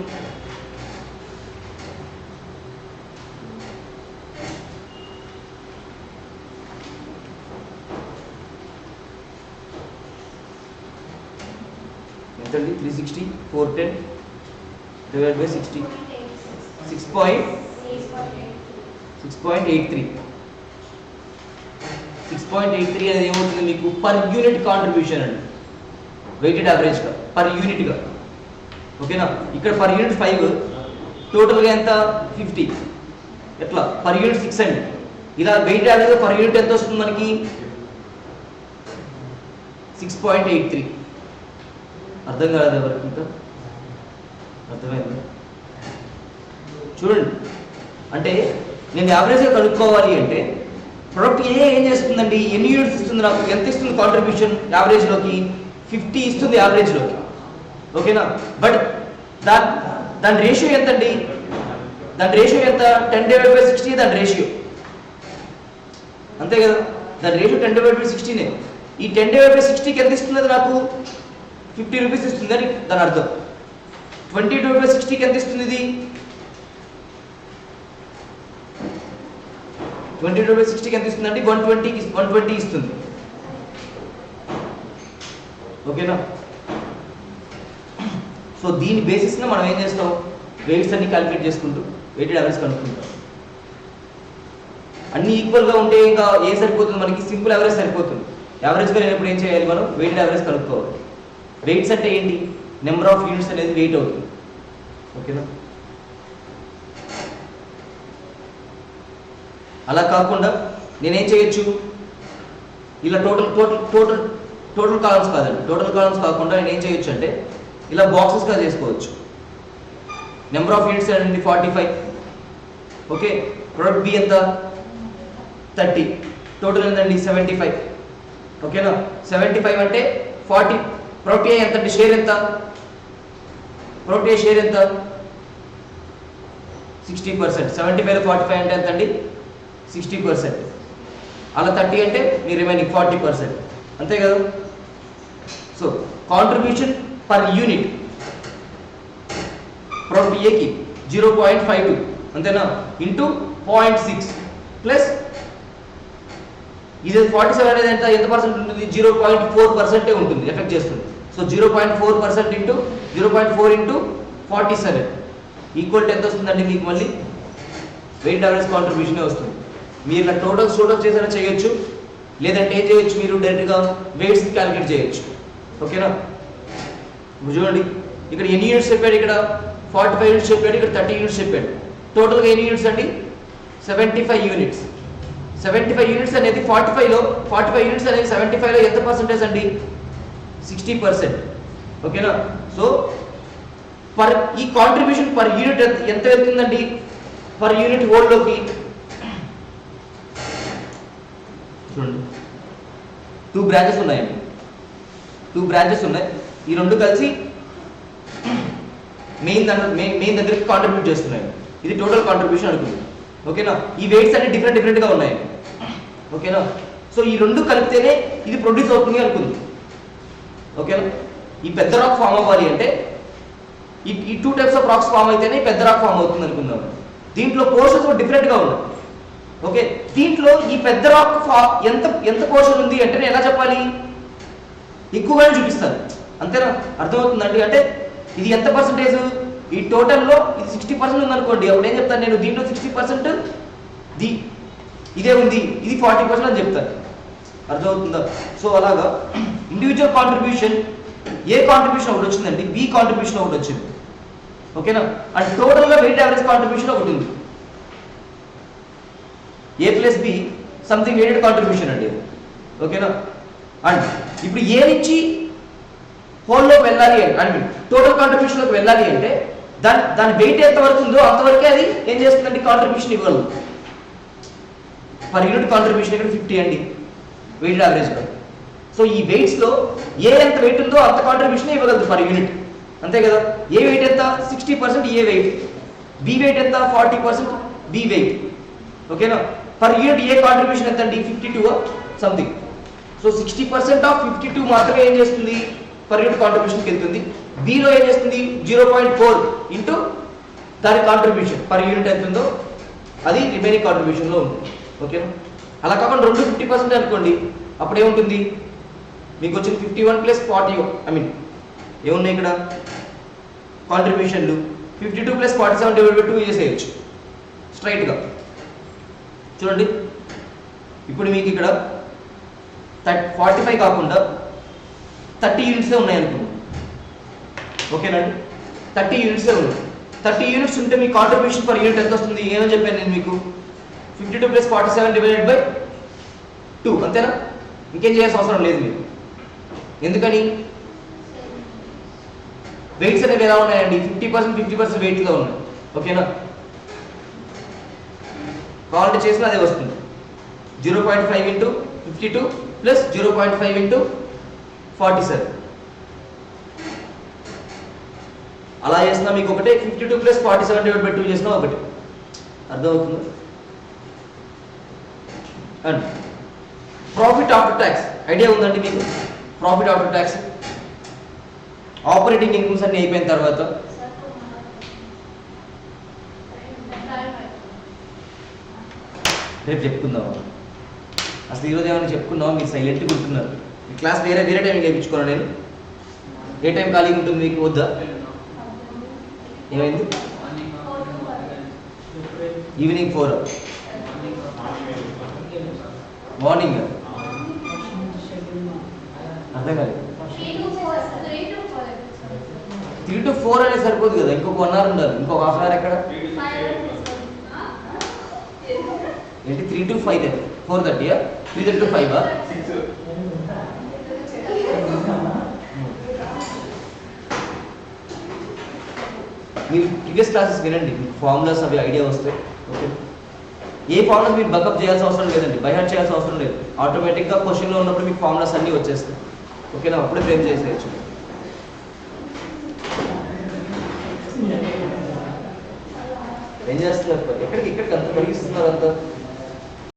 ఎంతండి 360 410 డివైడ్ బై 60 6.83 అనేది ఏమవుతుంది మీకు పర్ యూనిట్ కాంట్రిబ్యూషన్ అండి, వెయిటెడ్ యావరేజ్గా పర్ యూనిట్గా. ఓకేనా, ఇక్కడ పర్ యూనిట్ 5, టోటల్గా ఎంత 50, ఎట్లా పర్ యూనిట్ 6 అండి. ఇలా వెయిటెడ్ యావరేజ్గా పర్ యూనిట్ ఎంత వస్తుంది మనకి 6.83. అర్థం కాలేదు ఎవరికి, ఇంకా అర్థమైంది చూడండి. అంటే నేను యావరేజ్గా కనుక్కోవాలి అంటే ప్రొడక్ట్ ఏం చేస్తుందండి, ఎన్ని యూనిట్స్ ఇస్తుంది, నాకు ఎంత ఇస్తుంది కాంట్రిబ్యూషన్ యావరేజ్లోకి 50 ఇస్తుంది యావరేజ్లోకి. ఓకేనా, బట్ దాని రేషియో ఎంత అండి, దాని రేషియో ఎంత 10/60 దాని రేషియో, అంతే కదా. దాని రేషియో 10/60నే. ఈ 10/60కి ఎంత ఇస్తుంది నాకు 50 రూపీస్ ఇస్తుంది అని దాని అర్థం. 20/60కి ఎంత ఇస్తుంది ఇది 20/60కి ఎంత ఇస్తుందండి 120 ఇస్తుంది. ఓకేనా, సో దీని బేసిస్న మనం ఏం చేస్తాం, వెయిట్స్ అన్ని క్యాలిక్యులేట్ చేసుకుంటూ వెయిటెడ్ యావరేజ్ కనుక్కుంటాం. అన్ని ఈక్వల్గా ఉంటే ఇంకా ఏ సరిపోతుంది మనకి, సింపుల్ యావరేజ్ సరిపోతుంది. యావరేజ్గా లేనప్పుడు ఏం చేయాలి, మనం వెయిటెడ్ యావరేజ్ కనుక్కోవాలి. వెయిట్స్ అంటే ఏంటి, నెంబర్ ఆఫ్ యూనిట్స్ అనేది వెయిట్ అవుతుంది. ఓకేనా, అలా కాకుండా నేనేం చేయొచ్చు, ఇలా టోటల్ కాలమ్స్ కాదండి, టోటల్ కాలమ్స్ కాకుండా నేను ఏం చేయొచ్చు అంటే ఇలా బాక్సెస్గా చేసుకోవచ్చు. నెంబర్ ఆఫ్ యూనిట్స్ అనేది 45. ఓకే, ప్రొడక్ట్ బి ఎంత 30, టోటల్ ఏంటండి 75. ఓకేనా, 75 అంటే 40. ప్రొడక్ట్ ఏ ఎంత అంటే షేర్ ఎంత, ప్రొడక్ట్ ఏ షేర్ ఎంత 60%. 75లో 45 అంటే ఎంత అండి 60%. అలా 30 అంటే మీ రిమైనింగ్ 40%, అంతే కదా. So contribution per unit product ఏకి 0.52 అంతేనా, ఇంటూ 0.6 ప్లస్ ఇది 47 అనేది ఎంత పర్సెంట్ ఉంటుంది, 0.4% ఉంటుంది, ఎఫెక్ట్ చేస్తుంది. So 0.4% into 0.4 into 47 equal to ఎంత వస్తుందండి మీకు మళ్ళీ వెయిట్ యావరేజ్ కాంట్రిబ్యూషనే వస్తుంది. మీరు ఇలా టోటల్స్ చేసినా చేయొచ్చు, లేదంటే ఏం చేయొచ్చు, మీరు డైరెక్ట్గా వెయిట్స్ క్యాలిక్యులేట్ చేయొచ్చు. ఓకేనా, చూడండి ఇక్కడ ఎన్ని యూనిట్స్ చెప్పాడు, ఇక్కడ 45 యూనిట్స్ చెప్పాడు, ఇక్కడ 30 యూనిట్స్ చెప్పాడు. టోటల్గా ఎన్ని యూనిట్స్ అండి 75 యూనిట్స్. 75 యూనిట్స్ అనేది 45 యూనిట్స్ అనేది 75లో ఎంత పర్సెంటేజ్ అండి 60%. ఓకేనా, సో ఈ కాంట్రిబ్యూషన్ పర్ యూనిట్ ఎంత వెళ్తుందండి, పర్ యూనిట్ హోల్డ్లోకి చూడండి 2 బ్రాంచెస్ ఉన్నాయండి, 2 బ్రాంచెస్ ఉన్నాయి. ఈ రెండు కలిసి మెయిన్ దగ్గరికి కాంట్రిబ్యూట్ చేస్తున్నాయి. ఇది టోటల్ కాంట్రిబ్యూషన్ అనుకుంది. ఓకేనా? ఈ వెయిట్స్ అన్ని డిఫరెంట్గా ఉన్నాయి. ఓకేనా? సో ఈ రెండు కలిపితేనే ఇది ప్రొడ్యూస్ అవుతుంది అనుకుంది. ఓకేనా? ఈ పెద్ద రాక్ ఫామ్ అవ్వాలి అంటే ఈ 2 టైప్స్ ఆఫ్ రాక్స్ ఫామ్ అయితేనే పెద్ద రాక్ ఫామ్ అవుతుంది అనుకుందాం. దీంట్లో పోర్షన్స్ డిఫరెంట్గా ఉన్నాయి. ఓకే, దీంట్లో ఈ పెద్ద రాక్ ఎంత పోర్షన్ ఉంది అంటే నేను ఎలా చెప్పాలి? ఎక్కువగానే చూపిస్తాను, అంతేనా? అర్థమవుతుందండి? అంటే ఇది ఎంత పర్సెంటేజ్? ఈ టోటల్లో ఇది 60% ఉంది అనుకోండి, అప్పుడు ఏం చెప్తాను నేను? దీంట్లో 60% ఇదే ఉంది, ఇది 40% అని చెప్తాను. అర్థమవుతుందా? సో అలాగా ఇండివిజువల్ కాంట్రిబ్యూషన్, ఏ కాంట్రిబ్యూషన్ ఒకటి వచ్చిందండి, బి కాంట్రిబ్యూషన్ ఒకటి వచ్చింది. ఓకేనా? అండ్ టోటల్గా వెయిట్ యావరేజ్ కాంట్రిబ్యూషన్ ఒకటి ఉంది. A plus B something weighted contribution అండి. ఓకేనా? అండ్ ఇప్పుడు ఏ నుంచి హోల్లో వెళ్ళాలి అంటే టోటల్ కాంట్రిబ్యూషన్లోకి వెళ్ళాలి అంటే దాని వెయిట్ ఎంత వరకు ఉందో అంతవరకే అది ఏం చేస్తుందండి? కాంట్రిబ్యూషన్ ఇవ్వగలదు. పర్ యూనిట్ కాంట్రిబ్యూషన్ ఇక్కడ 50 అండి వెయిటెడ్ యావరేజ్లో. సో ఈ వెయిట్స్లో ఏ ఎంత వెయిట్ ఉందో అంత కాంట్రిబ్యూషన్ ఇవ్వగలదు పర్ యూనిట్, అంతే కదా? ఏ వెయిట్ ఎంత? 60% ఏ వెయిట్. బి వెయిట్ ఎంత? 40% బి వెయిట్. ఓకేనా? పర్ యూనిట్ ఏ కాంట్రిబ్యూషన్ ఎంత అండి? 52 సంథింగ్. సో 60% ఆఫ్ 52 మాత్రమే ఏం చేస్తుంది? పర్ యూనిట్ కాంట్రిబ్యూషన్కి వెళ్తుంది. బిలో ఏం చేస్తుంది? 0.4 ఇంటూ దాని కాంట్రిబ్యూషన్ పర్ యూనిట్ ఎంత ఉందో అది రిమైనింగ్ కాంట్రిబ్యూషన్లో ఉంది. ఓకేనా? అలా కాకుండా 50% అనుకోండి, అప్పుడు ఏముంటుంది? మీకు వచ్చింది 51 + 40, ఏమున్నాయి ఇక్కడ కాంట్రిబ్యూషన్లు? 52 + 47/2 చేసేయచ్చు స్ట్రైట్గా. చూడండి, ఇప్పుడు మీకు ఇక్కడ 45 కాకుండా 30 యూనిట్సే ఉన్నాయి అనుకోండి. ఓకేనండి? 30 యూనిట్సే ఉన్నాయి. 30 యూనిట్స్ ఉంటే మీ కాంట్రిబ్యూషన్ పర్ యూనిట్ ఎంత వస్తుంది? ఏమని చెప్పాను నేను మీకు? 52 + 47/2, అంతేనా? ఇంకేం చేయాల్సిన అవసరం లేదు మీరు. ఎందుకని? వెయిట్స్ అనేవి ఎలా ఉన్నాయండి? 50% వెయిట్గా ఉన్నాయి. ఓకేనా? కావాలంటే చేసిన అదే వస్తుంది. 0.5 ఇంటూ 52 ప్లస్ 0.5 ఇంటూ 47. అలా చేసినా మీకు ఒకటే, 52 + 47/2 చేసినా ఒకటి. అర్థమవుతుంది? And profit after tax idea ఉందండి మీకు? Profit after tax operating incomes అన్ని అయిపోయిన తర్వాత రేపు చెప్పుకుందాం. అసలు ఈరోజు ఏమైనా చెప్పుకున్నావా? మీరు సైలెంట్గా ఉంటున్నారు. ఈ క్లాస్ వేరే టైంకి వేయించుకున్నాను నేను. ఏ టైం ఖాళీగా ఉంటుంది మీకు? వద్దా? ఏమైంది? ఈవినింగ్ 4, మార్నింగ్ అర్థం కాలేదు. 3 to 4 అనేది సరిపోదు కదా, ఇంకొక 1 hour ఉండాలి. ఇంకొక హాఫ్ అవర్ ఎక్కడ? ఏంటి 3 to 5? 4:30? 3:30 to 5? మీరు ప్రీవియస్ క్లాసెస్ వినండి, మీకు ఫార్ములాస్ అవి ఐడియా వస్తాయి. ఓకే, ఏ ఫార్ములాస్ మీరు బకప్ చేయాల్సిన అవసరం లేదండి, బైహార్ట్ చేయాల్సిన అవసరం లేదు. ఆటోమేటిక్గా క్వశ్చన్లో ఉన్నప్పుడు మీకు ఫార్ములాస్ అన్నీ వచ్చేస్తాయి. ఓకేనా? అప్పుడే ఫ్రేమ్ చేసేయచ్చు. ఏం చేస్తున్నారు? ఎక్కడికి అంత కలిగిస్తున్నారు అంతా?